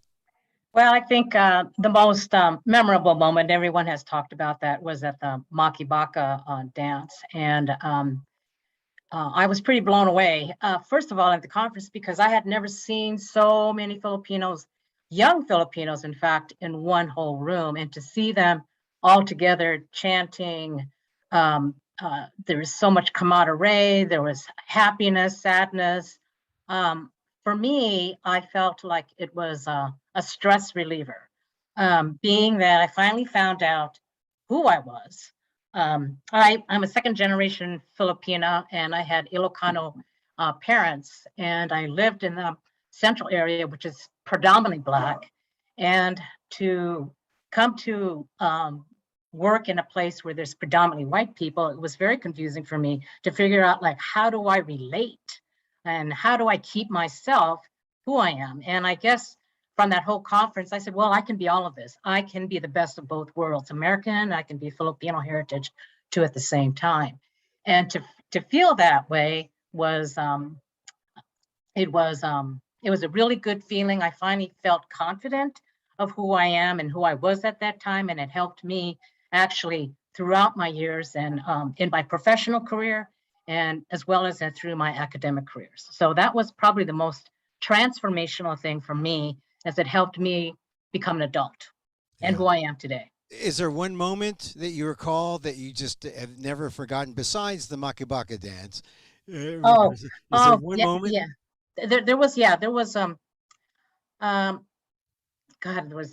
Well, I think the most memorable moment, everyone has talked about that, was at the Makibaka dance. And I was pretty blown away, first of all, at the conference, because I had never seen so many Filipinos, young Filipinos, in fact, in one whole room. And to see them all together chanting, there was so much camaraderie, there was happiness, sadness. For me, I felt like it was a stress reliever, being that I finally found out who I was. I'm a second generation Filipina, and I had Ilocano parents, and I lived in the central area, which is predominantly Black. And to come to work in a place where there's predominantly white people, it was very confusing for me to figure out, like, how do I relate? And how do I keep myself who I am? And I guess from that whole conference, I said, well, I can be all of this. I can be the best of both worlds, American, I can be Filipino heritage too at the same time. And to feel that way was, it was a really good feeling. I finally felt confident of who I am and who I was at that time. And it helped me actually throughout my years and in my professional career, and as well as through my academic careers. So that was probably the most transformational thing for me, as it helped me become an adult and who I am today. Is there one moment that you recall that you just have never forgotten besides the Makibaka dance? Is there one moment? Yeah. There was God, there was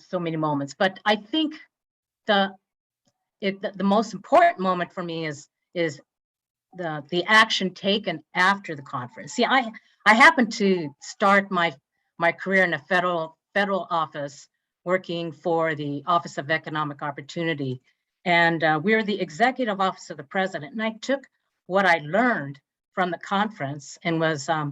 so many moments, but I think the most important moment for me is the action taken after the conference. See, I happened to start my career in a federal office, working for the Office of Economic Opportunity, and we're the executive office of the president. And I took what I learned from the conference and was I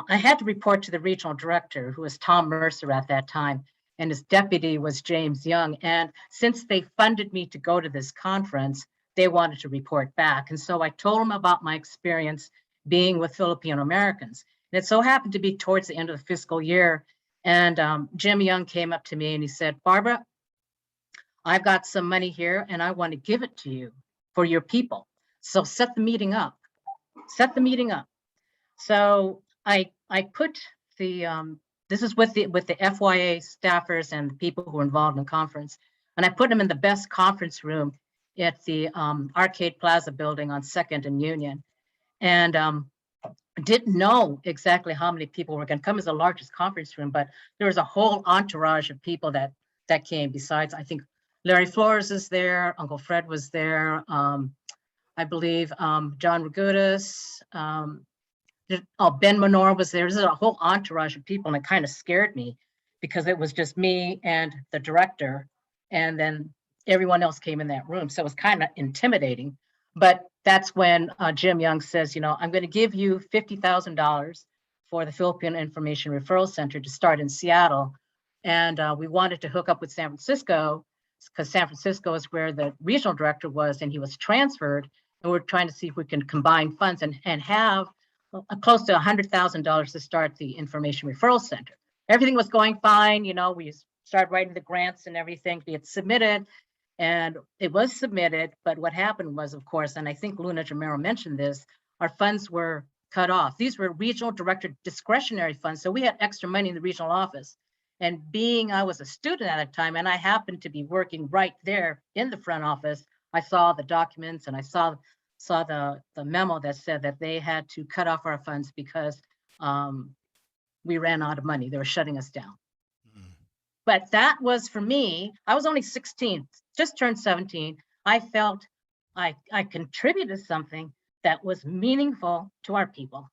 had to report to the regional director, who was Tom Mercer at that time, and his deputy was James Young. And since they funded me to go to this conference, they wanted to report back. And so I told them about my experience being with Filipino Americans. And it so happened to be towards the end of the fiscal year. And Jim Young came up to me and he said, Barbara, I've got some money here and I want to give it to you for your people. So set the meeting up. So I put the, this is with the FYA staffers and the people who were involved in the conference. And I put them in the best conference room at the Arcade Plaza building on 2nd and Union. And didn't know exactly how many people were going to come. As the largest conference room, but there was a whole entourage of people that came. Besides, I think Larry Flores is there, Uncle Fred was there, I believe John Ragutis, Ben Menor was there. There's a whole entourage of people, and it kind of scared me because it was just me and the director, and then everyone else came in that room. So it was kind of intimidating. But that's when Jim Young says, you know, I'm going to give you $50,000 for the Filipino Information Referral Center to start in Seattle. And we wanted to hook up with San Francisco because San Francisco is where the regional director was, and he was transferred. And we're trying to see if we can combine funds and have close to $100,000 to start the Information Referral Center. Everything was going fine. You know, we started writing the grants and everything to get submitted. And it was submitted, but what happened was, of course, and I think Luna Jamero mentioned this, our funds were cut off. These were regional director discretionary funds, so we had extra money in the regional office. And being I was a student at the time, and I happened to be working right there in the front office, I saw the documents and I saw saw the memo that said that they had to cut off our funds because we ran out of money. They were shutting us down. But that was, for me, I was only 16, just turned 17. I felt I contributed something that was meaningful to our people.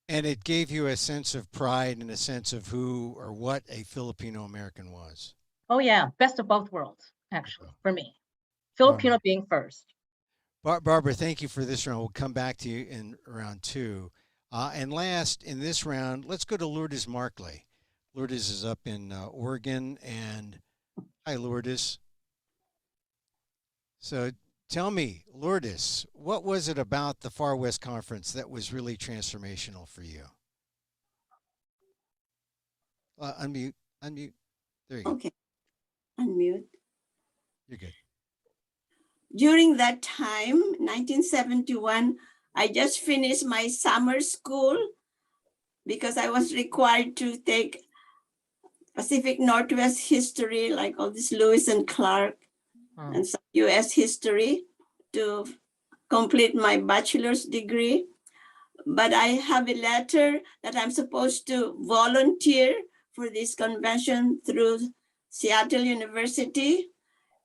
And it gave you a sense of pride and a sense of who or what a Filipino American was. Oh yeah, best of both worlds, actually, for me. Filipino being first. Barbara, thank you for this round. We'll come back to you in round 2. And last in this round, let's go to Lourdes Markley. Lourdes is up in Oregon, and hi, Lourdes. So tell me, Lourdes, what was it about the Far West Conference that was really transformational for you? Unmute. There you go. Okay, unmute. You're good. During that time, 1971, I just finished my summer school because I was required to take Pacific Northwest history, like all this Lewis and Clark, and some US history to complete my bachelor's degree. But I have a letter that I'm supposed to volunteer for this convention through Seattle University.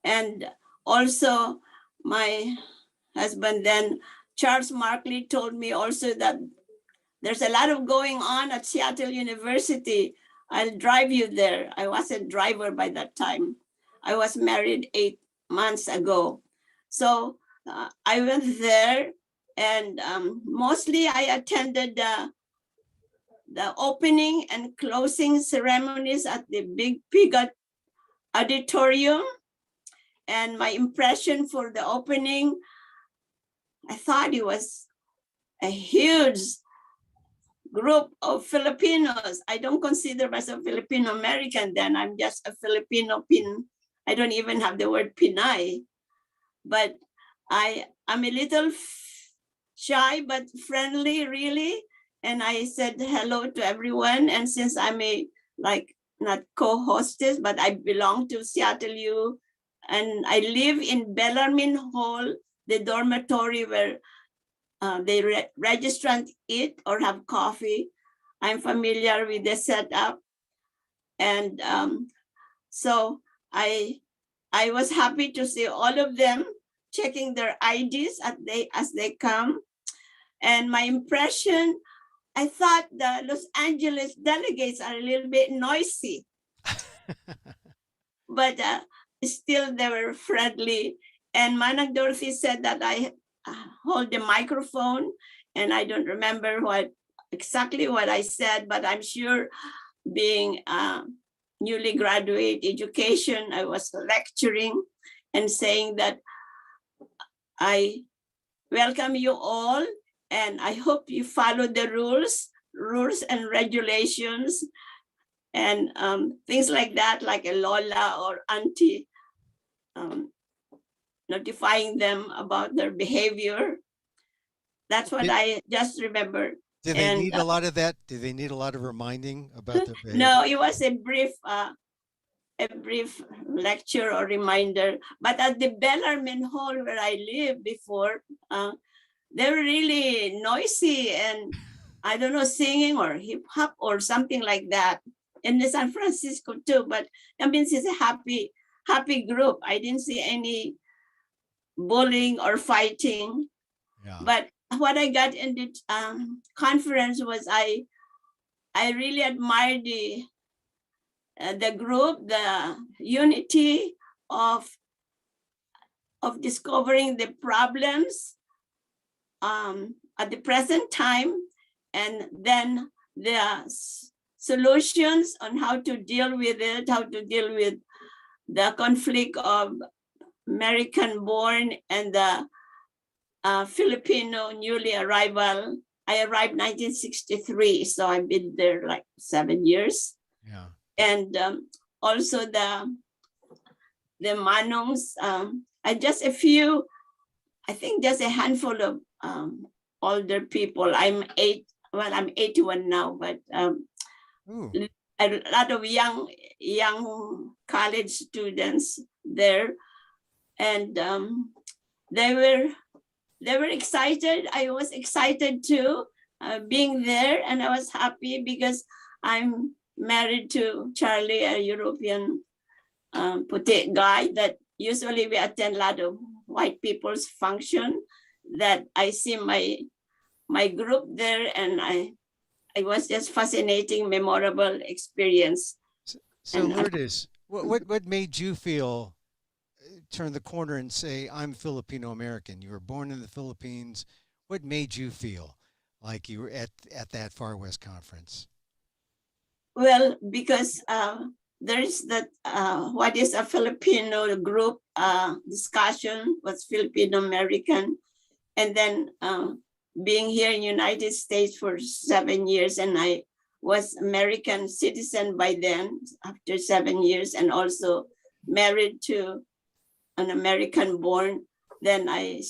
And also my husband then, Charles Markley, told me also that there's a lot of going on at Seattle University. I'll drive you there. I was a driver by that time. I was married 8 months ago. So I went there, and mostly I attended the opening and closing ceremonies at the Big Pig Auditorium. And my impression for the opening, I thought it was a huge group of Filipinos. I don't consider myself Filipino American then. I'm just a Filipino I don't even have the word Pinay. But I'm a little shy but friendly, really. And I said hello to everyone. And since I'm not co-hostess, but I belong to Seattle U, and I live in Bellarmine Hall, the dormitory where the registrants eat or have coffee. I'm familiar with the setup. And so I was happy to see all of them checking their IDs as they come. And my impression, I thought the Los Angeles delegates are a little bit noisy. But still they were friendly. And Manang Dorothy said that I hold the microphone, and I don't remember exactly what I said, but I'm sure being newly graduate education, I was lecturing and saying that I welcome you all, and I hope you follow the rules and regulations, and things like that, like a Lola or auntie, notifying them about their behavior. That's what I just remember. Did they need a lot of that? Did they need a lot of reminding about their behavior? No, it was a brief lecture or reminder. But at the Bellarmine Hall where I lived before, they were really noisy and I don't know, singing or hip hop or something like that. In the San Francisco too, but I mean, it's a happy group. I didn't see any bullying or fighting. Yeah. But what I got in the conference was I really admired the group, the unity of discovering the problems at the present time, and then the solutions on how to deal with it, how to deal with the conflict of American-born and the Filipino newly arrival. I arrived 1963, so I've been there like 7 years. Yeah. And also the Manongs, and just a few, I think just a handful of older people. I'm 81 now, but a lot of young college students there, and they were they were excited. I was excited too, being there, and I was happy because I'm married to Charlie, a European puti guy that usually we attend a lot of white people's function. That I see my group there, and it was just fascinating, memorable experience. So And Lourdes, what made you feel turn the corner and say, I'm Filipino American? You were born in the Philippines. What made you feel like you were at that Far West conference? Well, because there's that what is a Filipino group discussion, was Filipino American, and then being here in United States for 7 years, and I was American citizen by then after 7 years, and also married to an American born. Then I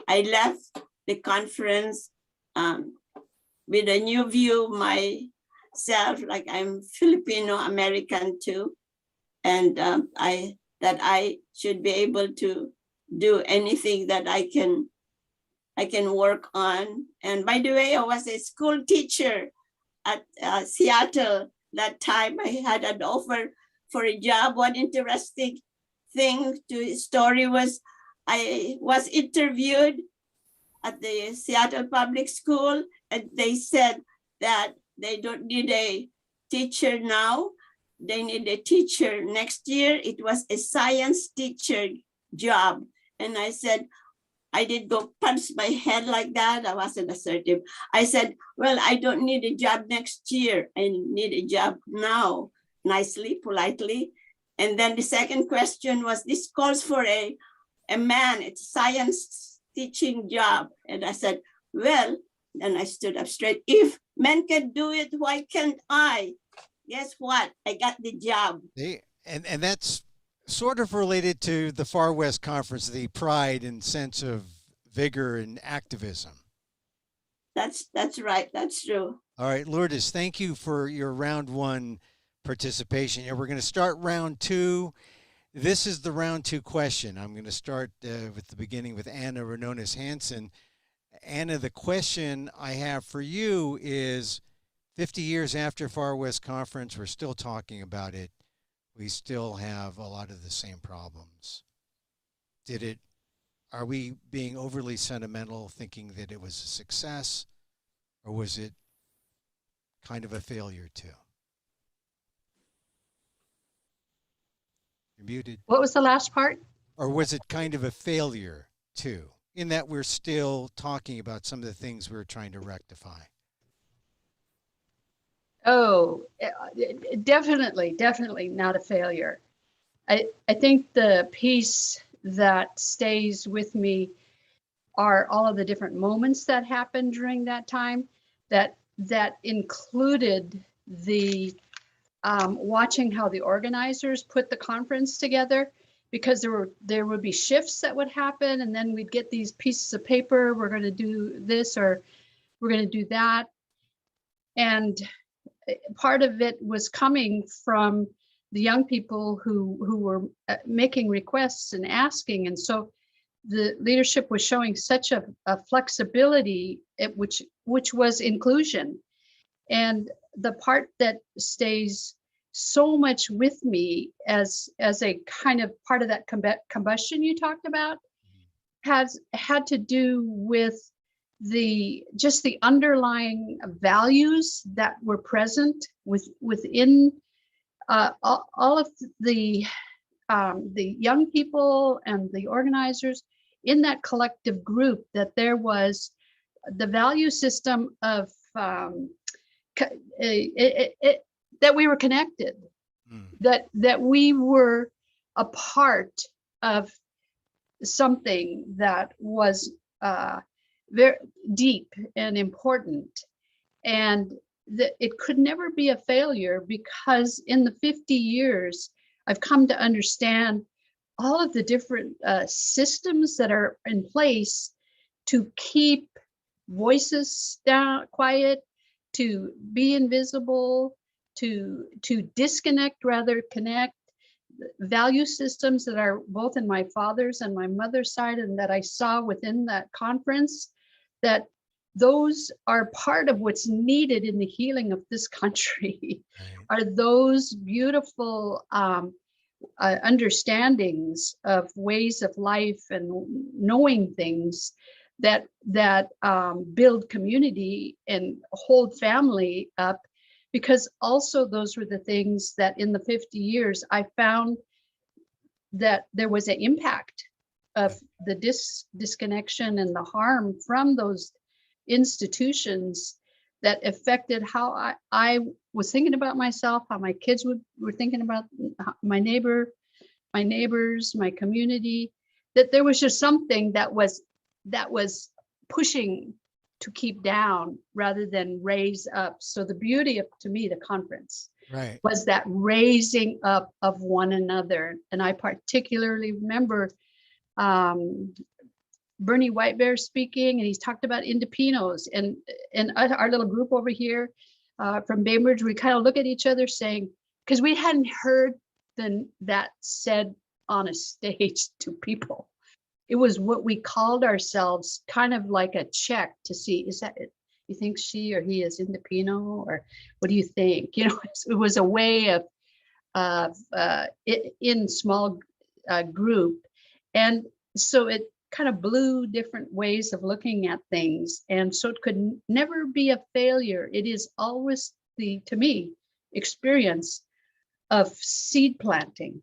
left the conference with a new view myself, like I'm Filipino American too, and that I should be able to do anything that I can work on. And by the way, I was a school teacher at Seattle. That time I had an offer for a job. One interesting story was I was interviewed at the Seattle Public School, and they said that they don't need a teacher now. They need a teacher next year. It was a science teacher job. And I said, I did go punch my head like that. I wasn't assertive. I said, well, I don't need a job next year. I need a job now, nicely, politely. And then the second question was, this calls for a man, it's a science teaching job. And I said, well, and I stood up straight. If men can do it, why can't I? Guess what? I got the job. And that's sort of related to the Far West Conference, the pride and sense of vigor and activism. That's right. That's true. All right, Lourdes, thank you for your round one participation. And we're going to start round two. This is the round two question. I'm going to start with the beginning with Anna Rinonas Hansen. Anna, the question I have for you is 50 years after Far West Conference, we're still talking about it. We still have a lot of the same problems. Are we being overly sentimental thinking that it was a success, or was it kind of a failure too? You're muted. What was the last part? Or was it kind of a failure too, in that we're still talking about some of the things we're trying to rectify? Oh, definitely not a failure. I think the piece that stays with me are all of the different moments that happened during that time that included the watching how the organizers put the conference together, because there would be shifts that would happen, and then we'd get these pieces of paper, we're going to do this or we're going to do that. And part of it was coming from the young people who were making requests and asking. And so the leadership was showing such a flexibility, which was inclusion. And the part that stays so much with me as a kind of part of that combustion you talked about has had to do with the underlying values that were present within all of the young people and the organizers in that collective group, that there was the value system of that we were connected, that we were a part of something that was very deep and important, and that it could never be a failure, because in the 50 years I've come to understand all of the different systems that are in place to keep voices down, quiet, to be invisible, to disconnect rather connect, value systems that are both in my father's and my mother's side, and that I saw within that conference, that those are part of what's needed in the healing of this country. Are those beautiful understandings of ways of life and knowing things that build community and hold family up. Because also those were the things that in the 50 years I found that there was an impact of the disconnection and the harm from those institutions that affected how I was thinking about myself, how my kids were thinking about my neighbors, my community, that there was just something that was pushing to keep down rather than raise up. So the beauty of, to me, the conference was that raising up of one another. And I particularly remember Bernie Whitebear speaking, and he's talked about Indopinos, and our little group over here from Bainbridge, we kind of look at each other saying, because we hadn't heard that said on a stage to people. It was what we called ourselves, kind of like a check to see, is that it? You think she or he is Indopino, or what do you think? You know, it was a way of in small group. And so it kind of blew different ways of looking at things. And so it could never be a failure. It is always to me, experience of seed planting.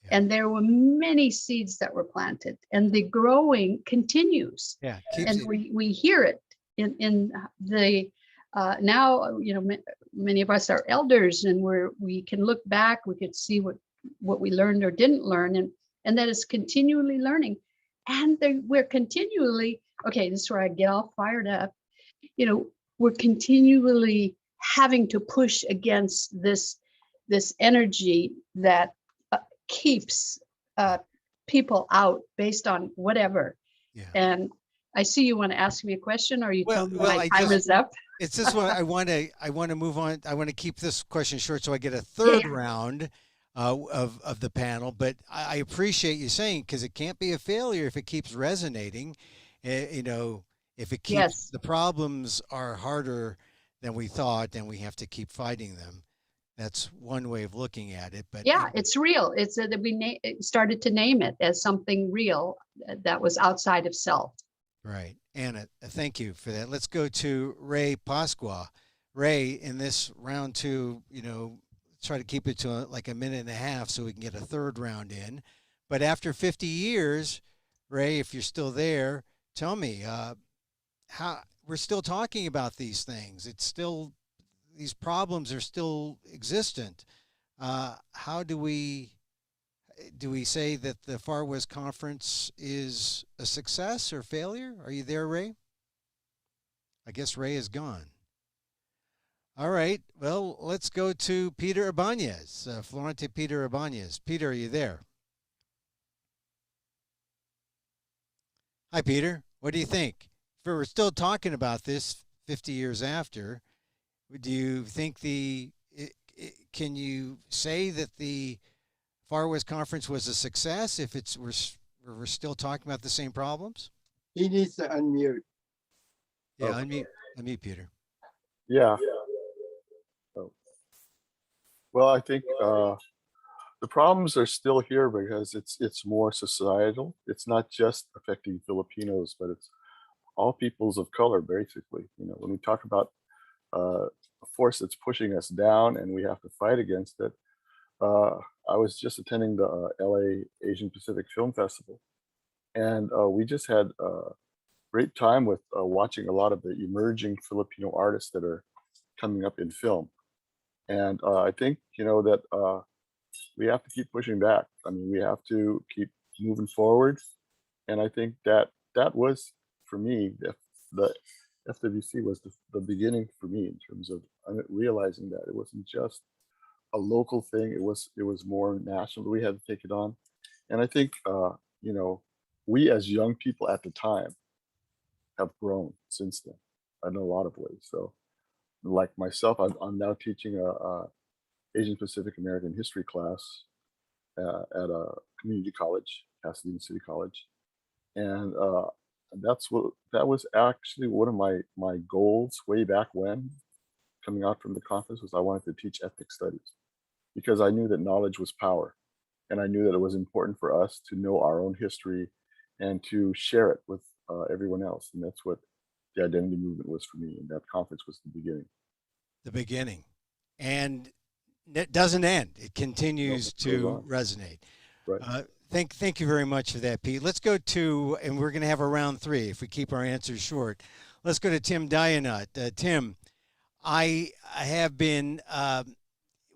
And there were many seeds that were planted, and the growing continues. And we hear it in the now, you know, many of us are elders, and we can look back, we could see what we learned or didn't learn, and that is continually learning. And we're continually, okay, this is where I get all fired up. You know, we're continually having to push against this energy that keeps people out based on whatever. And I see you want to ask me a question, or you told me my time is up. It's this one. I want to move on. I want to keep this question short so I get a third round of the panel. But I appreciate you saying, because it can't be a failure if it keeps resonating. You know, if it keeps the problems are harder than we thought, then we have to keep fighting them. That's one way of looking at it. But yeah, it's real. It's that we started to name it as something real that was outside of self. Right. Anna, thank you for that. Let's go to Ray Pasqua. Ray, in this round two, you know, try to keep it to like a minute and a half so we can get a third round in. But after 50 years, Ray, if you're still there, tell me how we're still talking about these things. It's still, these problems are still existent. How do we say that the Far West Conference is a success or failure? Are you there, Ray? I guess Ray is gone. All right. Well, let's go to Peter Ibanez, Florante Peter Ibanez. Peter, are you there? Hi, Peter. What do you think? If we're still talking about this 50 years after, do you think can you say that the Far West Conference was a success if we're still talking about the same problems? He needs to unmute. Yeah, unmute Peter. Yeah. Oh. Well, I think the problems are still here because it's more societal. It's not just affecting Filipinos, but it's all peoples of color, basically. You know, when we talk about a force that's pushing us down and we have to fight against it. I was just attending the LA Asian Pacific Film Festival, and we just had a great time with watching a lot of the emerging Filipino artists that are coming up in film. And I think, you know, that we have to keep pushing back. I mean, we have to keep moving forward. And I think that was, for me, the FWC was the beginning for me in terms of realizing that it wasn't just a local thing. It was more national. We had to take it on. And I think, you know, we as young people at the time have grown since then in a lot of ways. So like myself, I'm now teaching a Asian Pacific American history class at a community college, Pasadena City College, and that was actually one of my goals way back when, coming out from the conference, was I wanted to teach ethnic studies because I knew that knowledge was power, and I knew that it was important for us to know our own history and to share it with everyone else, and that's what the identity movement was for me, and that conference was the beginning. The beginning, and it doesn't end. It continues to resonate. Right. Thank you very much for that, Pete. Let's go to, and we're going to have a round three if we keep our answers short. Let's go to Tim Dayonot. Tim, I have been,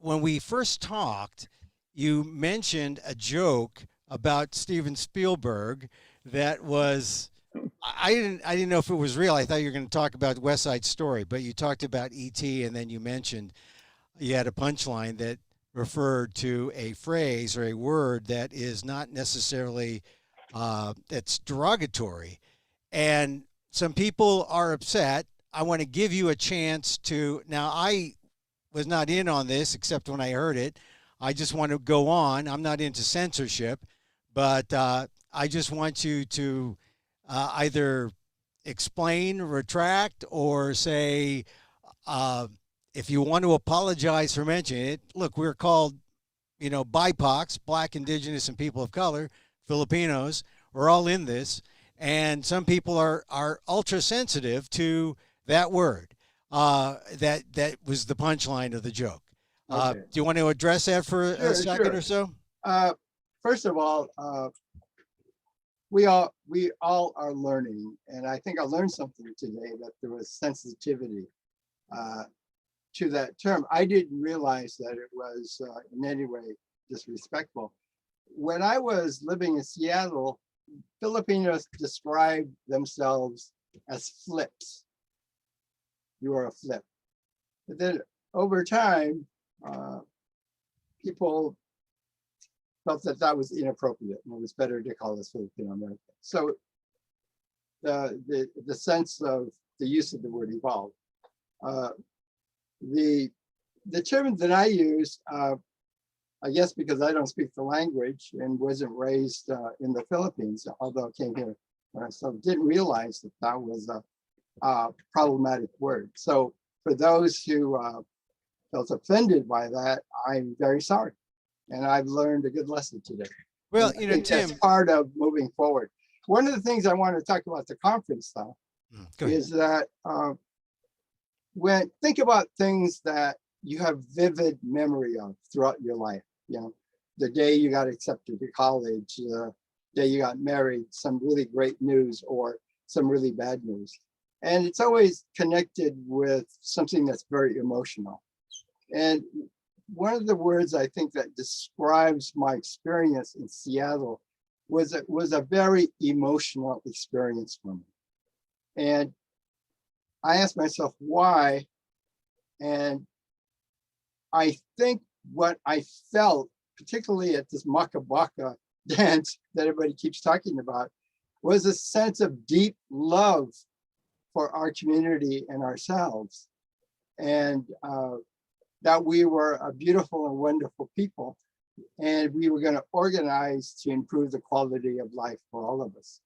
when we first talked, you mentioned a joke about Steven Spielberg that was, I didn't know if it was real. I thought you were going to talk about West Side Story, but you talked about E.T. and then you mentioned you had a punchline that referred to a phrase or a word that is not necessarily that's derogatory, and some people are upset. I want to give you a chance to. Now, I was not in on this except when I heard it. I just want to go on. I'm not into censorship, but I just want you to either explain, retract, or say, if you want to apologize for mentioning it. Look, we're called, BIPOCs, Black, Indigenous, and People of Color, Filipinos. We're all in this, and some people are ultra sensitive to that word. That was the punchline of the joke. Okay. Do you want to address that for a second or so? First of all, we all are learning, and I think I learned something today, that there was sensitivity to that term. I didn't realize that it was in any way disrespectful. When I was living in Seattle, Filipinos described themselves as flips. You are a flip. But then over time, people felt that that was inappropriate, and it was better to call us Filipino-American. So the sense of the use of the word evolved. The term that I use, I guess because I don't speak the language and wasn't raised in the Philippines, although I came here, so didn't realize that that was a problematic word. So for those who felt offended by that, I'm very sorry. And I've learned a good lesson today. Well, I think Tim, that's part of moving forward. One of the things I want to talk about the conference though, is that think about things that you have vivid memory of throughout your life. The day you got accepted to college, the day you got married, some really great news or some really bad news. And it's always connected with something that's very emotional. And one of the words I think that describes my experience in Seattle was a very emotional experience for me. And I asked myself why, and I think what I felt, particularly at this Makabaka dance that everybody keeps talking about, was a sense of deep love for our community and ourselves, and that we were a beautiful and wonderful people, and we were going to organize to improve the quality of life for all of us.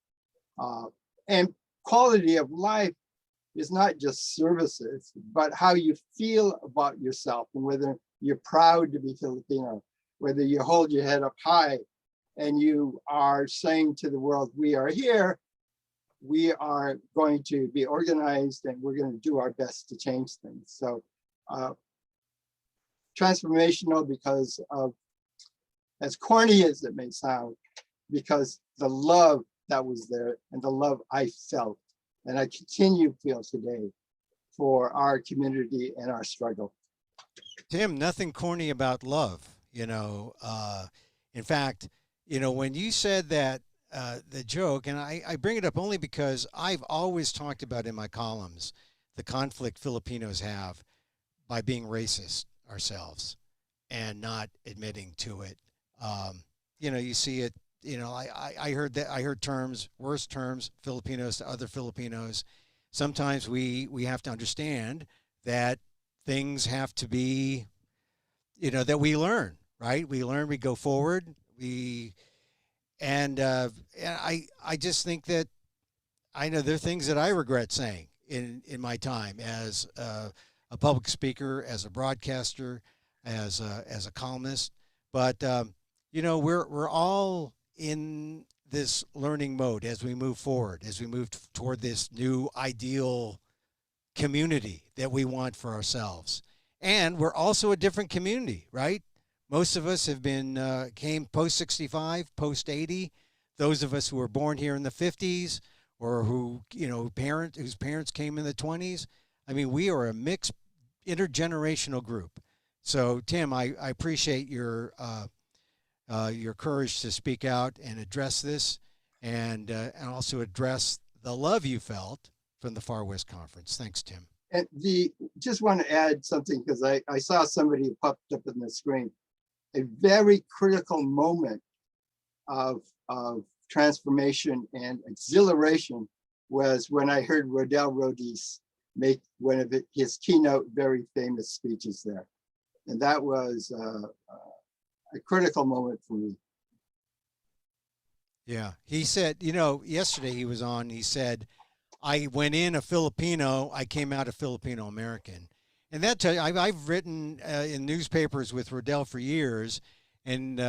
And quality of life is not just services, but how you feel about yourself, and whether you're proud to be Filipino, whether you hold your head up high and you are saying to the world, we are here, we are going to be organized, and we're going to do our best to change things. So transformational because of, as corny as it may sound, because the love that was there and the love I felt, and I continue to feel today, for our community and our struggle. Tim, nothing corny about love. In fact, when you said that, the joke, and I bring it up only because I've always talked about in my columns the conflict Filipinos have by being racist ourselves and not admitting to it. You see it. I heard that. I heard terms, worse terms, Filipinos to other Filipinos. Sometimes we have to understand that things have to be, that we learn, right? We learn, we go forward. I just think that I know there are things that I regret saying in my time as a public speaker, as a broadcaster, as a columnist. But you know, we're all in this learning mode as we move forward, as we move toward this new ideal community that we want for ourselves. And we're also a different community, right? Most of us have been came post 65, post 80. Those of us who were born here in the 50s, or who, you know, whose parents came in the 20s. I mean, we are a mixed intergenerational group. So, Tim, I appreciate your courage to speak out and address this, and also address the love you felt from the Far West Conference. Thanks, Tim. And just want to add something, because I saw somebody popped up on the screen. A very critical moment of transformation and exhilaration was when I heard Rodel Rodis make one of his keynote very famous speeches there. And that was a critical moment for me. Yeah, he said, you know, yesterday he was on, he said, I went in a Filipino, I came out a Filipino-American. And that tell you, I've written in newspapers with Rodel for years, and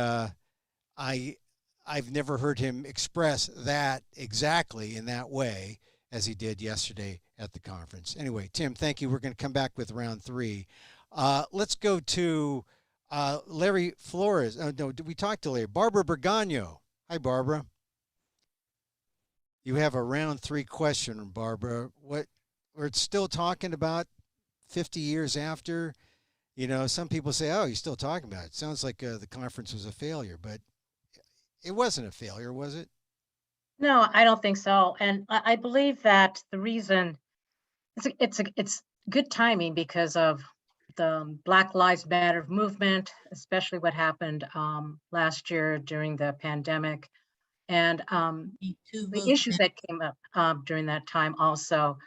I've never heard him express that exactly in that way as he did yesterday at the conference. Anyway, Tim, thank you. We're going to come back with round 3. Let's go to Larry Flores. No, did we talk to Larry? Barbara Bergano. Hi, Barbara. You have a round 3 question, Barbara. What we're still talking about 50 years after. You know, some people say, oh, you're still talking about it. Sounds like the conference was a failure, but it wasn't a failure, was it? No, I don't think so. And I believe that the reason it's good timing because of the Black Lives Matter movement, especially what happened last year during the pandemic, and the issues that came up during that time also.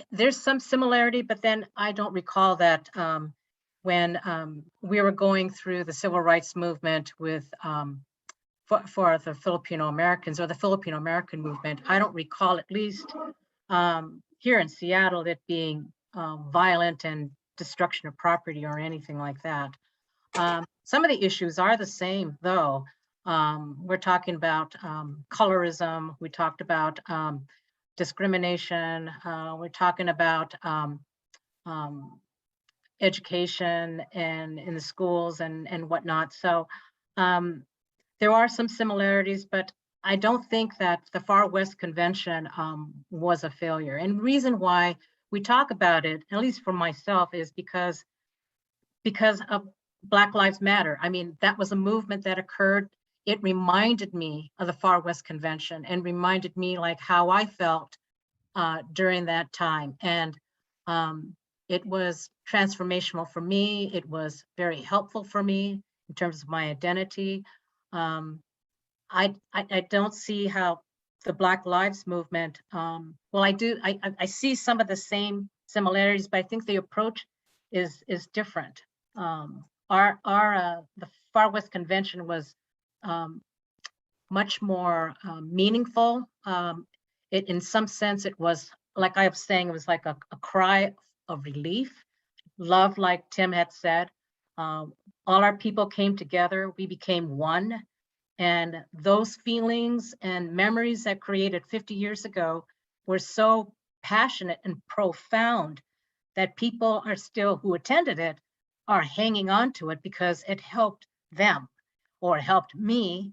There's some similarity, but then I don't recall that when we were going through the civil rights movement with for the Filipino Americans or the Filipino American movement, I don't recall, at least here in Seattle, it being violent and destruction of property or anything like that. Some of the issues are the same, though. We're talking about colorism. We talked about discrimination. We're talking about education and in the schools and whatnot. So there are some similarities, but I don't think that the Far West Convention was a failure. And reason why we talk about it, at least for myself, is because of Black Lives Matter. I mean, that was a movement that occurred. It reminded me of the Far West Convention and reminded me like how I felt during that time. And it was transformational for me. It was very helpful for me in terms of my identity. I don't see how the Black Lives Movement, well, I do, I see some of the same similarities, but I think the approach is different. The Far West Convention was much more meaningful. In some sense, it was, like I was saying, it was like a cry of relief, love, like Tim had said. All our people came together, we became one. And those feelings and memories that created 50 years ago were so passionate and profound that people are still, who attended it, are hanging on to it because it helped them or helped me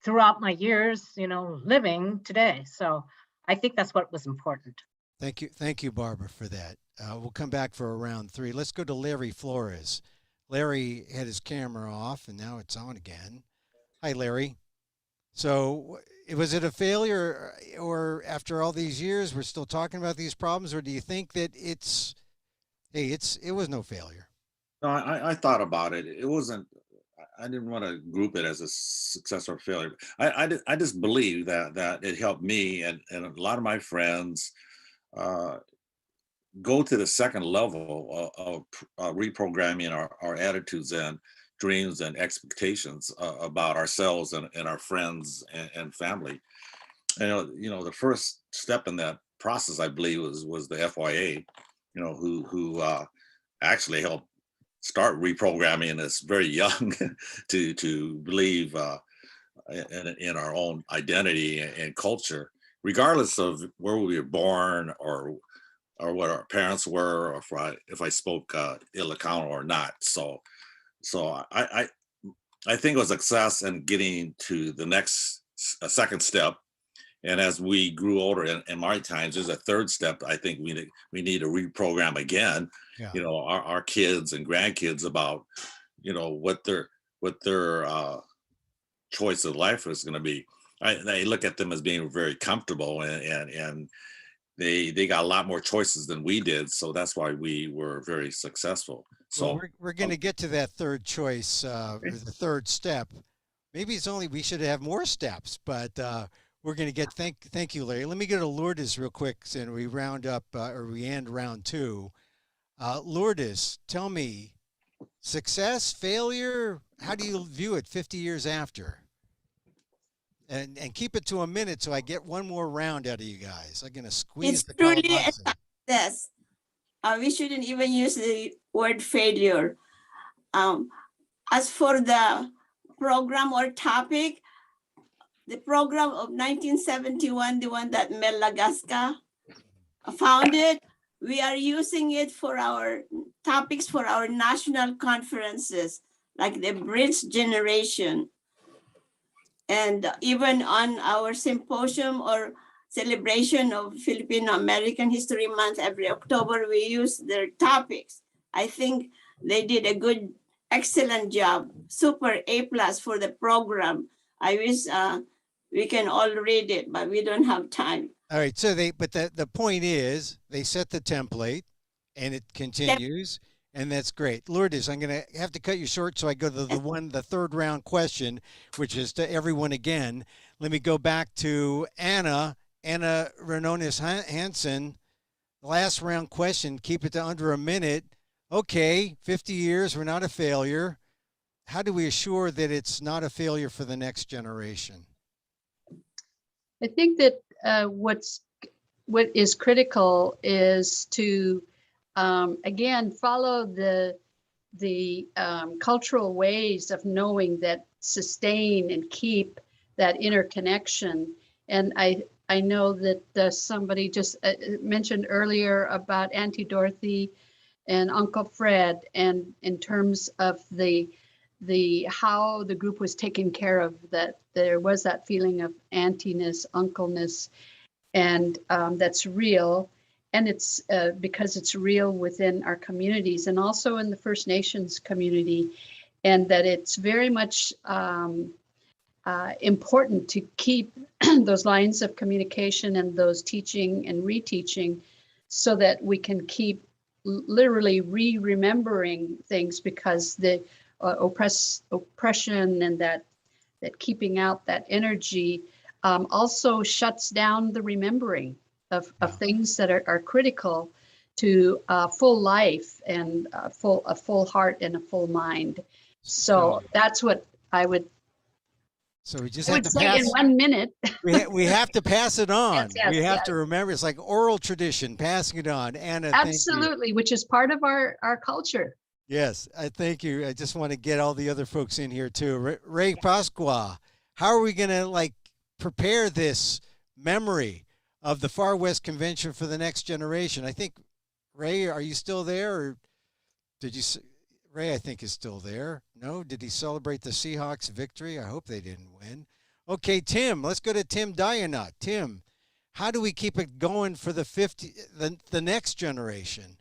throughout my years, you know, living today. So I think that's what was important. Thank you, Barbara, for that. We'll come back for a round 3. Let's go to Larry Flores. Larry had his camera off, and now it's on again. Hi, Larry. So, was it a failure, or after all these years, we're still talking about these problems, or do you think that it was no failure? No, I thought about it. It wasn't. I didn't want to group it as a success or failure. I just believe that it helped me and a lot of my friends go to the second level of reprogramming our attitudes in. dreams and expectations about ourselves and our friends and family. And the first step in that process, I believe, was the FYA, who actually helped start reprogramming us very young to believe in our own identity and culture, regardless of where we were born or what our parents were, or if I spoke Ilocano or not. So I think it was success in getting to the next second step. And as we grew older, in my times, there's a third step. I think we need to reprogram again, Yeah. our kids and grandkids about, what their choice of life is going to be. I look at them as being very comfortable, and they got a lot more choices than we did. So that's why we were very successful. So Well, we're going to get to that third choice, or the third step. Maybe we should have more steps, but we're going to get, thank you, Larry. Let me go to Lourdes real quick, and we round up, or we end round two. Lourdes, tell me, success, failure, how do you view it 50 years after? And keep it to a minute so I get one more round out of you guys. I'm going to squeeze It's the truly a calabaza. success. We shouldn't even use the word failure. As for the program or topic, the program of 1971, the one that Mel Lagasca founded, we are using it for our topics for our national conferences, like the Bridge Generation. And even on our symposium or celebration of Filipino-American History Month every October, we use their topics. I think they did a good, excellent job. Super A+ for the program. I wish we can all read it, but we don't have time. All right. So but the point is they set the template and it continues, and that's great. Lourdes, I'm going to have to cut you short. So I go to the third round question, which is to everyone again. Let me go back to Anna Rinonas Hansen. Last round question, keep it to under a minute. Okay. 50 years. We're not a failure. How do we assure that it's not a failure for the next generation? I think that what is critical is to again follow the cultural ways of knowing that sustain and keep that interconnection. And I know that somebody just mentioned earlier about Auntie Dorothy and Uncle Fred, and in terms of the how the group was taken care of, that there was that feeling of auntiness, uncleness, and that's real. And it's because it's real within our communities and also in the First Nations community, and that it's very much important to keep those lines of communication and those teaching and reteaching so that we can keep literally remembering things, because the oppression and that keeping out that energy also shuts down the remembering of things that are critical to full life and a full heart and a full mind. So that's what I would. So we just I have would to say pass. in 1 minute. We have to pass it on. Yes, we have yes. to remember. It's like oral tradition, passing it on. Anna, thank you. Absolutely, which is part of our culture. Yes, I thank you. I just want to get all the other folks in here too. Ray Pasqua, how are we going to prepare this memory of the Far West Convention for the next generation? I think, Ray, are you still there, or did you? Ray, I think, is still there. No, did he celebrate the Seahawks victory? I hope they didn't win. Okay, Tim, let's go to Tim Dayonot. Tim, how do we keep it going for the next generation?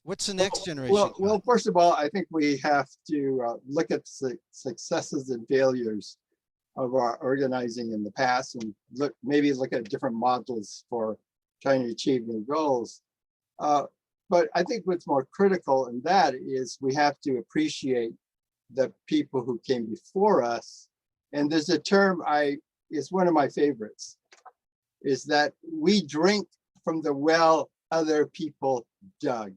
What's the next generation? Well, first of all, I think we have to look at successes and failures of our organizing in the past, and maybe look at different models for trying to achieve new goals. But I think what's more critical in that is we have to appreciate the people who came before us. And there's a term is one of my favorites, is that we drink from the well other people dug.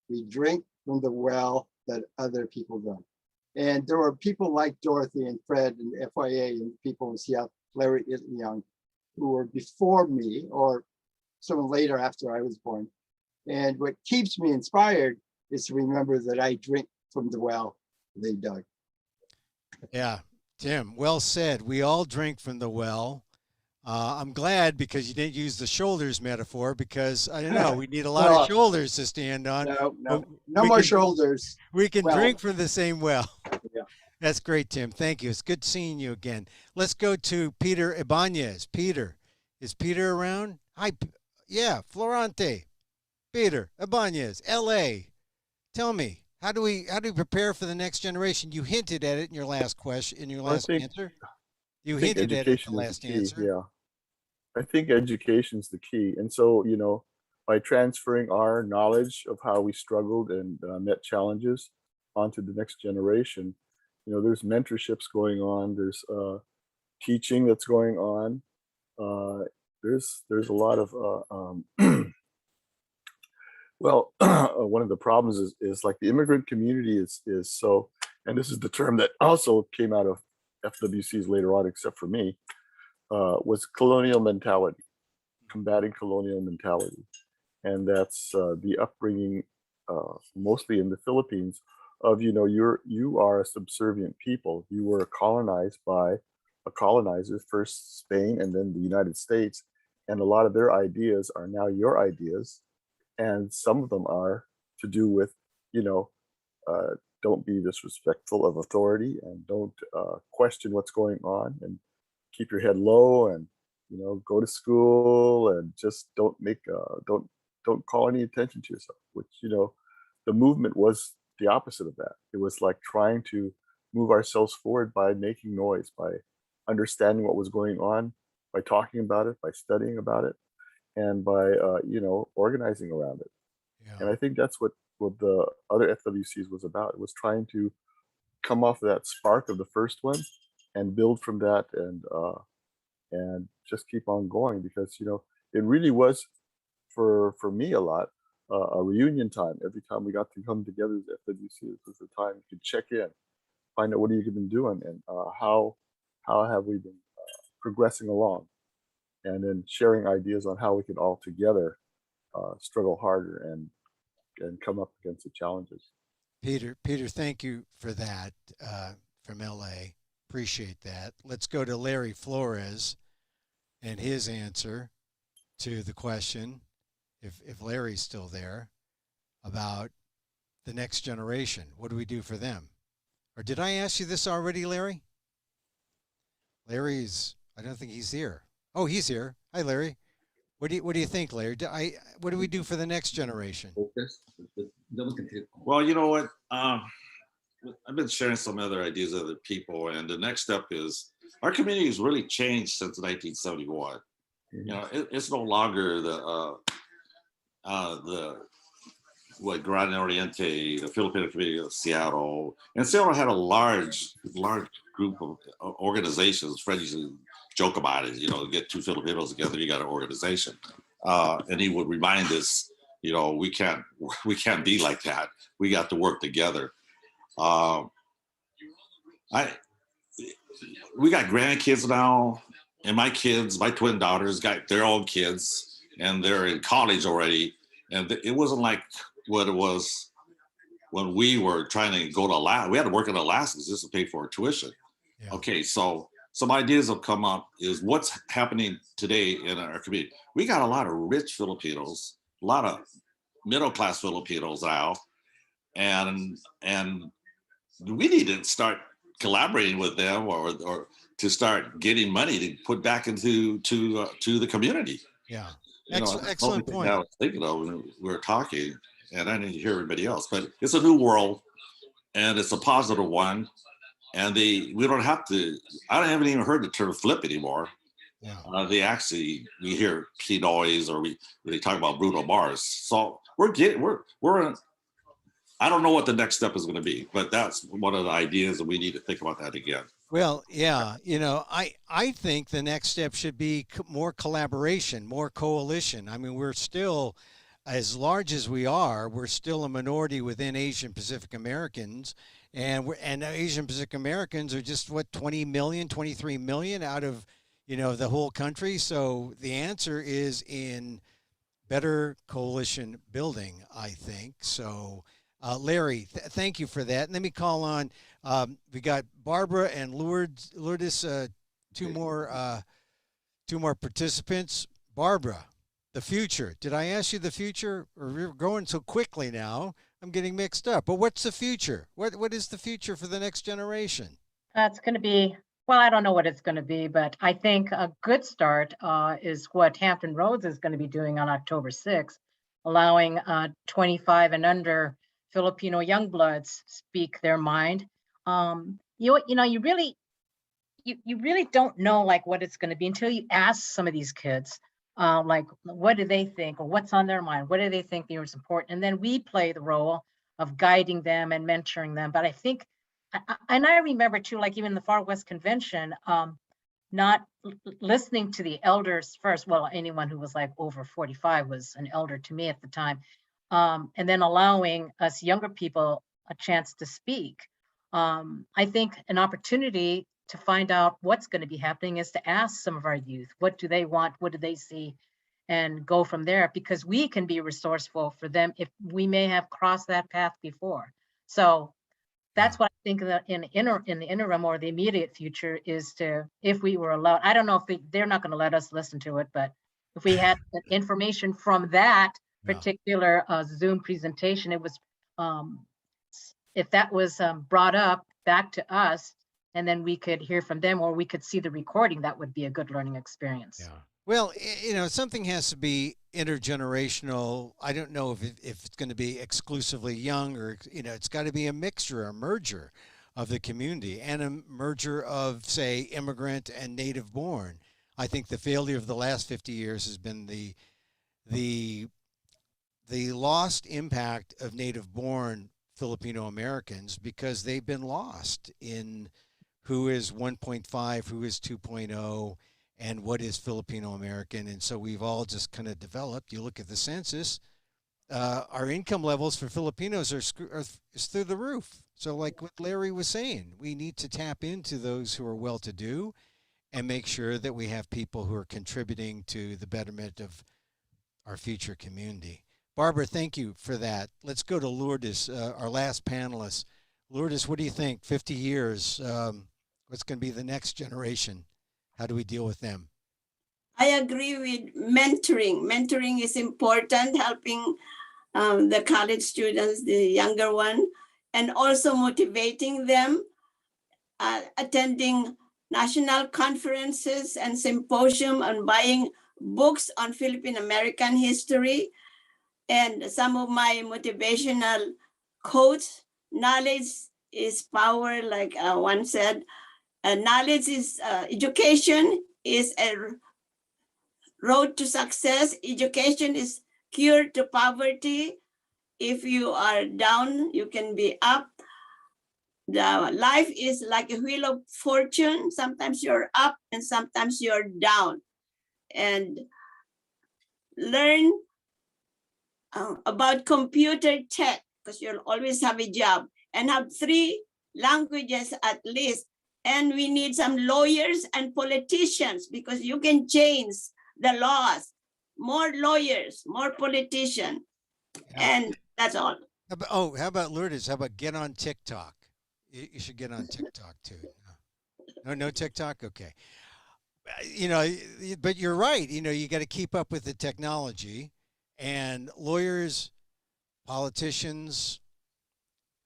We drink from the well that other people dug. And there were people like Dorothy and Fred and FYA and people in Seattle, Larry Young, who were before me or some later after I was born. And what keeps me inspired is to remember that I drink from the well they dug. Yeah, Tim, well said. We all drink from the well. I'm glad because you didn't use the shoulders metaphor because I don't know, we need a lot of shoulders to stand on. No more shoulders. We can Well, drink from the same well. Yeah. That's great, Tim. Thank you. It's good seeing you again. Let's go to Peter Ibanez. Peter, is Peter around? Hi. Yeah, Florante. Peter Ibanez, LA. Tell me, how do we prepare for the next generation? You hinted at it in your last question, in your last answer. You hinted at it in the last answer. Yeah. I think education is the key. And so, you know, by transferring our knowledge of how we struggled and met challenges onto the next generation, you know, there's mentorships going on, there's teaching that's going on. There's a lot of, well, one of the problems is like the immigrant community is so, and this is the term that also came out of FWCs later on, except for me, was colonial mentality, combating colonial mentality. And that's the upbringing, mostly in the Philippines, of, you know, you are a subservient people. You were colonized by a colonizer, first Spain and then the United States. And a lot of their ideas are now your ideas. And some of them are to do with, you know, don't be disrespectful of authority and don't question what's going on and keep your head low and, you know, go to school and just don't make, don't call any attention to yourself, which, you know, the movement was the opposite of that. It was like trying to move ourselves forward by making noise, by understanding what was going on, by talking about it, by studying about it, and by, you know, organizing around it. Yeah. And I think that's what the other FWCs was about. It was trying to come off of that spark of the first one and build from that and just keep on going, because, you know, it really was for me a lot a reunion time. Every time we got to come together as FWC, this was the time you could check in, find out what have you been doing and how have we been progressing along, and then sharing ideas on how we could all together struggle harder and come up against the challenges. Peter, thank you for that from LA. Appreciate that. Let's go to Larry Flores and his answer to the question, if Larry's still there, about the next generation. What do we do for them? Or did I ask you this already, Larry? I don't think he's here. Oh, he's here. Hi, Larry. What do you think, Larry? What do we do for the next generation? Well, you know what? I've been sharing some other ideas with other people, and the next step is our community has really changed since 1971. You know, it's no longer the Gran Oriente, the Filipino community of Seattle, and Seattle had a large group of organizations. Fred used to joke about it. You know, get two Filipinos together, you got an organization, and he would remind us, you know, we can't be like that. We got to work together. We got grandkids now, and my twin daughters got their own kids, and they're in college already. And it wasn't like what it was when we were trying to go to Alaska. We had to work in Alaska just to pay for our tuition. Yeah. Okay, so some ideas have come up is what's happening today in our community. We got a lot of rich Filipinos, a lot of middle-class Filipinos now, and we need to start collaborating with them or to start getting money to put back into the community. Yeah, excellent point. I was thinking of when we were talking, and I didn't hear everybody else, but it's a new world, and it's a positive one. And we don't have to. I haven't even heard the term flip anymore. Yeah. We hear Pinoys or they talk about Bruno Mars. So we're I don't know what the next step is going to be, but that's one of the ideas, and we need to think about that again. Well, yeah, you know, I think the next step should be more collaboration, more coalition. I mean, we're still, as large as we are, we're still a minority within Asian Pacific Americans, and Asian Pacific Americans are just what, 20 million, 23 million out of, the whole country. So the answer is in better coalition building, I think. So, Larry, thank you for that. And let me call on, we got Barbara and Lourdes, two more participants. Barbara, the future. Did I ask you the future? Or we're going so quickly now, I'm getting mixed up. But what's the future? What is the future for the next generation? It's going to be, well, I don't know what it's going to be, but I think a good start is what Hampton Roads is going to be doing on October 6th, allowing 25 and under Filipino youngbloods speak their mind. You really don't know like what it's going to be until you ask some of these kids, like what do they think or what's on their mind? What do they think is important? And then we play the role of guiding them and mentoring them. But I think, and I remember too, like even the Far West Convention, not listening to the elders first. Well, anyone who was like over 45 was an elder to me at the time. And then allowing us younger people a chance to speak. I think an opportunity to find out what's going to be happening is to ask some of our youth, what do they want? What do they see? And go from there, because we can be resourceful for them if we may have crossed that path before. So that's what I think that in the interim or the immediate future is to, if we were allowed, I don't know if they're not going to let us listen to it, but if we had information from that particular Zoom presentation, it was, if that was brought up back to us, and then we could hear from them or we could see the recording, that would be a good learning experience. Yeah. Well, something has to be intergenerational. I don't know if it's going to be exclusively young or, it's got to be a mixture, a merger of the community and a merger of, say, immigrant and native born. I think the failure of the last 50 years has been the lost impact of native born Filipino Americans, because they've been lost in who is 1.5, who is 2.0, and what is Filipino American. And so we've all just kind of developed. You look at the census, our income levels for Filipinos is through the roof. So like what Larry was saying, we need to tap into those who are well-to-do and make sure that we have people who are contributing to the betterment of our future community. Barbara, thank you for that. Let's go to Lourdes, our last panelist. Lourdes, what do you think? 50 years, what's going to be the next generation? How do we deal with them? I agree with mentoring. Mentoring is important, helping the college students, the younger one, and also motivating them, attending national conferences and symposium and buying books on Philippine American history. And some of my motivational quotes, knowledge is power, like one said. Knowledge is, education is a road to success. Education is cure to poverty. If you are down, you can be up. The life is like a wheel of fortune. Sometimes you're up and sometimes you're down. And learn about computer tech, because you'll always have a job, and have 3 languages at least. And we need some lawyers and politicians, because you can change the laws. More lawyers, more politicians. And that's all. How about Lourdes? How about get on TikTok? You should get on TikTok too. No TikTok? Okay. But you're right. You got to keep up with the technology. And lawyers, politicians,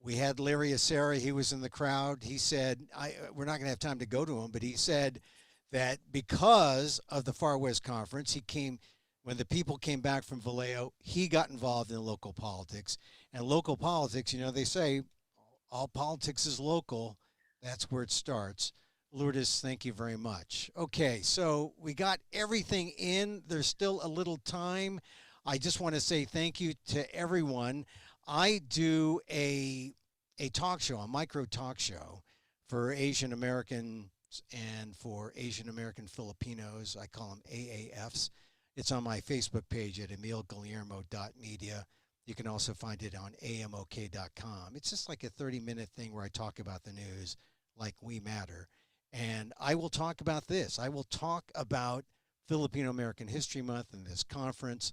we had Larry Acera, he was in the crowd. He said, we're not going to have time to go to him, but he said that because of the Far West Conference, when the people came back from Vallejo, he got involved in local politics. And local politics, they say all politics is local. That's where it starts. Lourdes, thank you very much. Okay, so we got everything in. There's still a little time. I just want to say thank you to everyone. I do a talk show, a micro talk show for Asian Americans and for Asian American Filipinos. I call them AAFs. It's on my Facebook page at emilguillermo.media. You can also find it on amok.com. It's just like a 30-minute thing where I talk about the news like we matter. And I will talk about this. I will talk about Filipino American History Month and this conference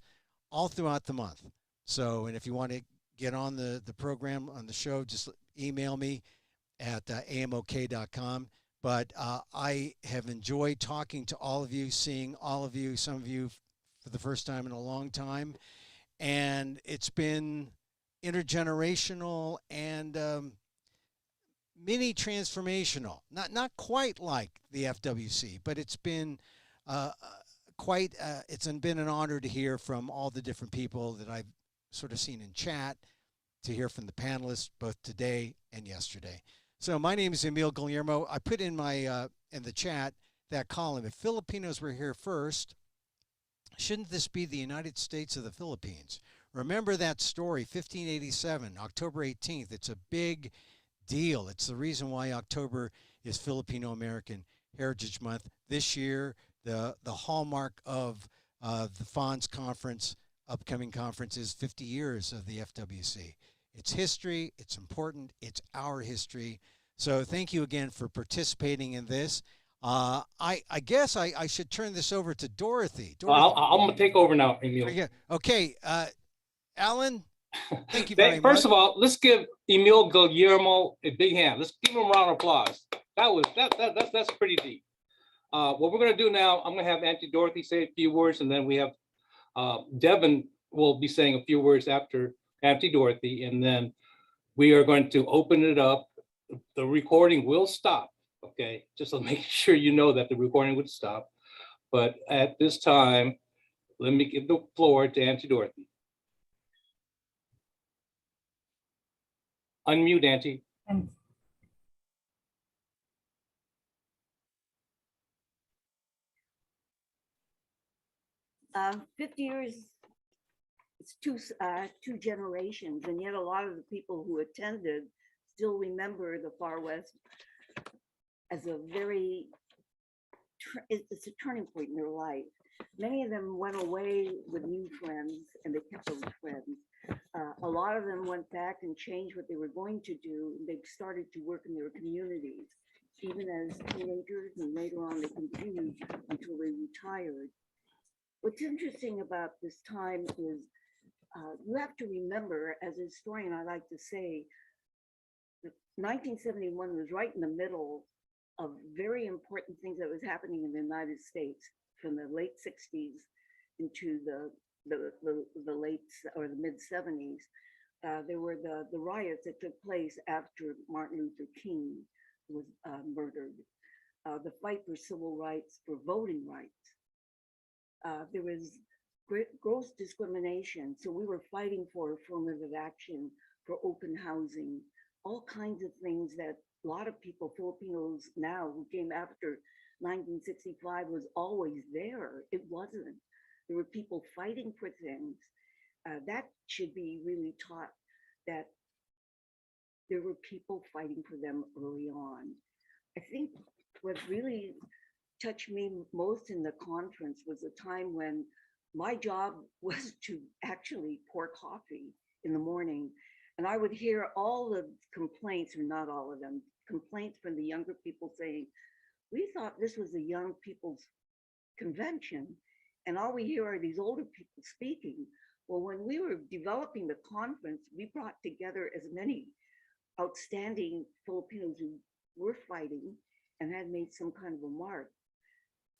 all throughout the month. So, and if you want to get on the program, on the show, just email me at amok.com. But I have enjoyed talking to all of you, seeing all of you, some of you for the first time in a long time. And it's been intergenerational and mini transformational. Not quite like the FWC, but it's been it's been an honor to hear from all the different people that I've sort of seen in chat, to hear from the panelists both today and yesterday. So my name is Emil Guillermo. I put in my in the chat that column, if Filipinos were here first, shouldn't this be the United States of the Philippines? Remember that story, 1587, October 18th. It's a big deal. It's the reason why October is Filipino-American Heritage Month. This year, the hallmark of the FANHS conference, upcoming conference, is 50 years of the FWC. It's history, it's important, it's our history. So thank you again for participating in this. I guess I should turn this over to Dorothy. I'm going to take over now, Emil. Okay, Allan, thank you very much. First of all, let's give Emil Guillermo a big hand. Let's give him a round of applause. That's pretty deep. What we're going to do now, I'm going to have Auntie Dorothy say a few words, and then we have Devin will be saying a few words after Auntie Dorothy, and then we are going to open it up. The recording will stop, okay? Just to make sure you know that the recording would stop. But at this time, let me give the floor to Auntie Dorothy. Unmute, Auntie. And 50 years, it's two generations, and yet a lot of the people who attended still remember the Far West as a very, it's a turning point in their life. Many of them went away with new friends, and they kept those friends. A lot of them went back and changed what they were going to do. They started to work in their communities, even as teenagers, and later on they continued until they retired. What's interesting about this time is you have to remember, as a historian, I like to say, that 1971 was right in the middle of very important things that was happening in the United States from the late 60s into the late or the mid 70s. There were the riots that took place after Martin Luther King was murdered. The fight for civil rights, for voting rights. There was gross discrimination. So we were fighting for affirmative action, for open housing, all kinds of things that a lot of people, Filipinos now who came after 1965, was always there. It wasn't. There were people fighting for things. That should be really taught, that there were people fighting for them early on. I think what really touched me most in the conference was a time when my job was to actually pour coffee in the morning. And I would hear all the complaints, or not all of them, complaints from the younger people saying, we thought this was a young people's convention, and all we hear are these older people speaking. Well, when we were developing the conference, we brought together as many outstanding Filipinos who were fighting and had made some kind of a mark.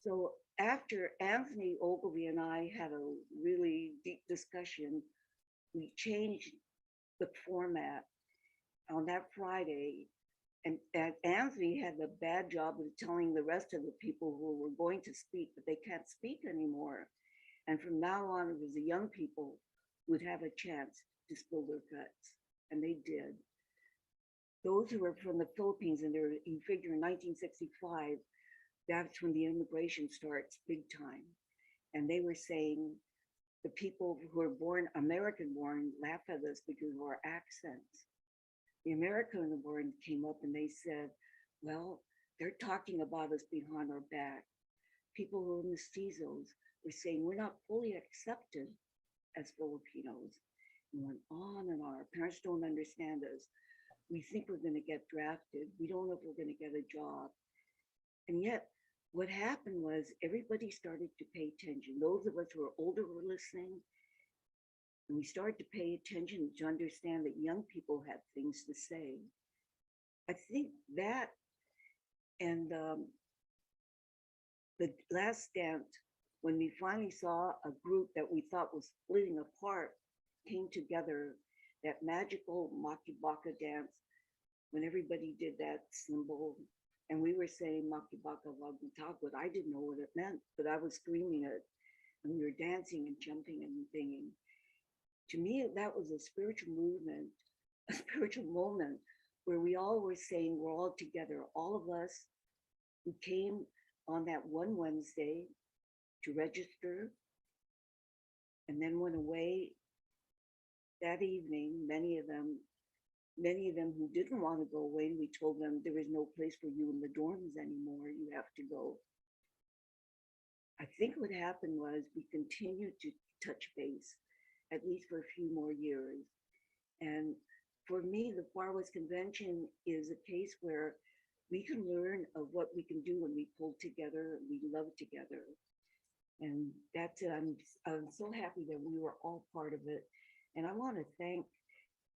So after Anthony Ogilvy and I had a really deep discussion, we changed the format on that Friday. And Anthony had the bad job of telling the rest of the people who were going to speak that they can't speak anymore. And from now on, it was the young people who would have a chance to spill their guts. And they did. Those who were from the Philippines, and you figure in 1965, that's when the immigration starts big time. And they were saying, the people who are born, American born, laugh at us because of our accents. The American born came up and they said, well, they're talking about us behind our back. People who are mestizos were saying we're not fully accepted as Filipinos. We went on and on. Our parents don't understand us. We think we're going to get drafted. We don't know if we're going to get a job. And yet, what happened was everybody started to pay attention. Those of us who are older were listening. And we started to pay attention to understand that young people had things to say. I think that and the last dance, when we finally saw a group that we thought was splitting apart, came together, that magical Makibaka dance, when everybody did that symbol, and we were saying Makibaka Wagutagwat, I didn't know what it meant, but I was screaming it, and we were dancing and jumping and singing. To me, that was a spiritual movement, a spiritual moment where we all were saying we're all together, all of us who came on that one Wednesday to register and then went away that evening. Many of them who didn't want to go away, we told them there is no place for you in the dorms anymore, you have to go. I think what happened was we continued to touch base, at least for a few more years. And for me, the Far West Convention is a case where we can learn of what we can do when we pull together, we love together. And that's it. I'm so happy that we were all part of it. And I want to thank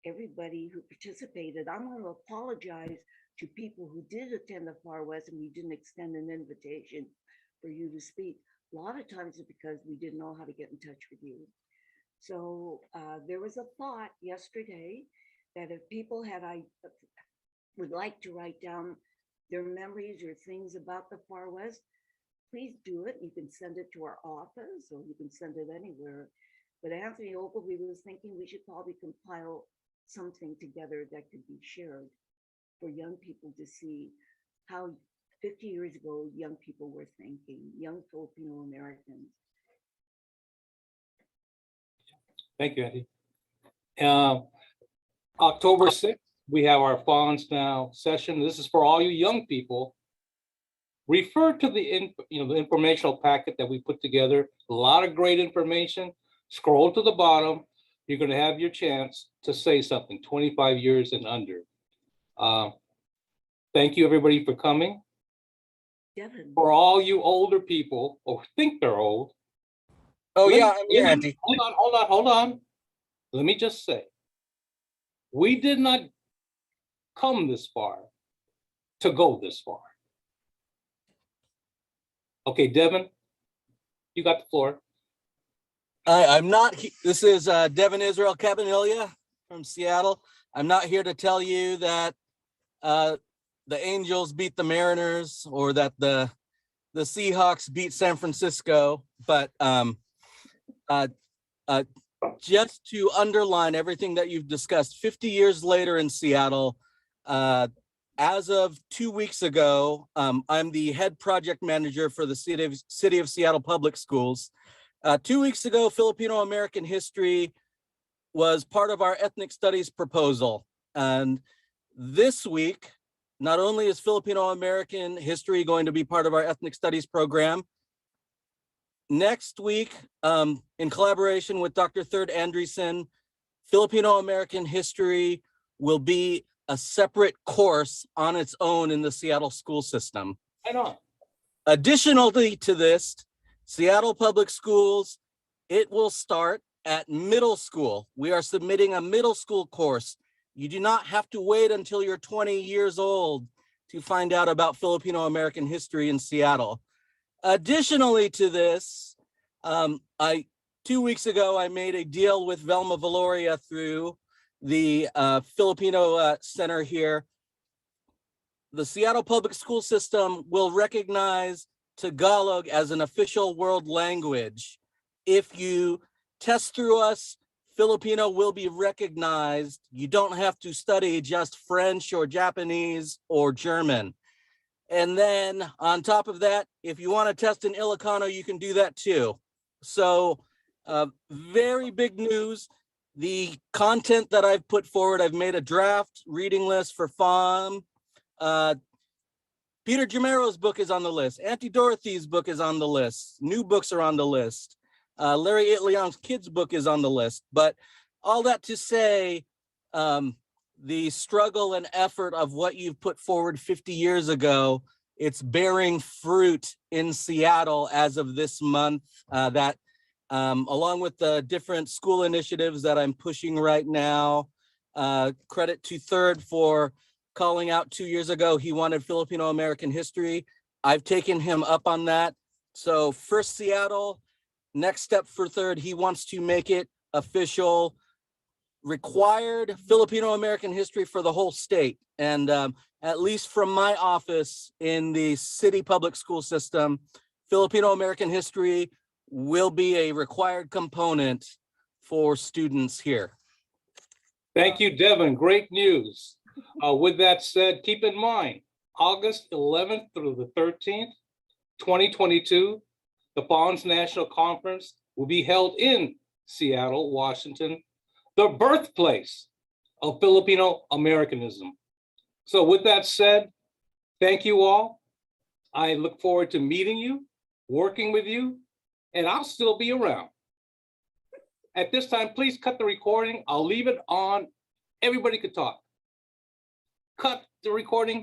everybody who participated. I want to apologize to people who did attend the Far West and we didn't extend an invitation for you to speak. A lot of times it's because we didn't know how to get in touch with you. So there was a thought yesterday that if people would like to write down their memories or things about the Far West, please do it. You can send it to our office or you can send it anywhere. But Anthony Ogilvy was thinking we should probably compile something together that could be shared for young people to see how 50 years ago young people were thinking, young Filipino Americans. Thank you, Andy. October 6th, we have our FANHS Now session. This is for all you young people. Refer to the informational packet that we put together. A lot of great information. Scroll to the bottom. You're going to have your chance to say something. 25 years and under. Thank you, everybody, for coming. Devin. For all you older people or think they're old. Oh, yeah, I'm here, Auntie. Hold on. Let me just say, we did not come this far to go this far. Okay, Devin, you got the floor. I'm not, this is Devin Israel Cabanilla from Seattle. I'm not here to tell you that the Angels beat the Mariners or that the Seahawks beat San Francisco, but just to underline everything that you've discussed, 50 years later in Seattle, as of 2 weeks ago, I'm the head project manager for the City of Seattle Public Schools. 2 weeks ago, Filipino-American history was part of our ethnic studies proposal. And this week, not only is Filipino-American history going to be part of our ethnic studies program, next week, in collaboration with Dr. Third Andreessen, Filipino-American history will be a separate course on its own in the Seattle school system. I know. Additionally to this, Seattle Public Schools, it will start at middle school. We are submitting a middle school course. You do not have to wait until you're 20 years old to find out about Filipino-American history in Seattle. Additionally to this, 2 weeks ago, I made a deal with Velma Valoria through the Filipino Center here. The Seattle Public School System will recognize Tagalog as an official world language. If you test through us, Filipino will be recognized. You don't have to study just French or Japanese or German. And then on top of that, if you want to test in Ilocano, you can do that too. So very big news. The content that I've put forward, I've made a draft reading list for FAM. Peter Jamero's book is on the list. Auntie Dorothy's book is on the list. New books are on the list. Larry Itlian's kids' book is on the list. But all that to say, the struggle and effort of what you've put forward 50 years ago, it's bearing fruit in Seattle as of this month. That along with the different school initiatives that I'm pushing right now, credit to Third for calling out 2 years ago, he wanted Filipino-American history. I've taken him up on that. So first Seattle, next step for Third, he wants to make it official, required Filipino-American history for the whole state. And at least from my office in the city public school system, Filipino-American history will be a required component for students here. Thank you, Devin. Great news. With that said, keep in mind, August 11th through the 13th, 2022, the FANHS National Conference will be held in Seattle, Washington, the birthplace of Filipino-Americanism. So with that said, thank you all. I look forward to meeting you, working with you, and I'll still be around. At this time, please cut the recording. I'll leave it on. Everybody could talk. Cut the recording.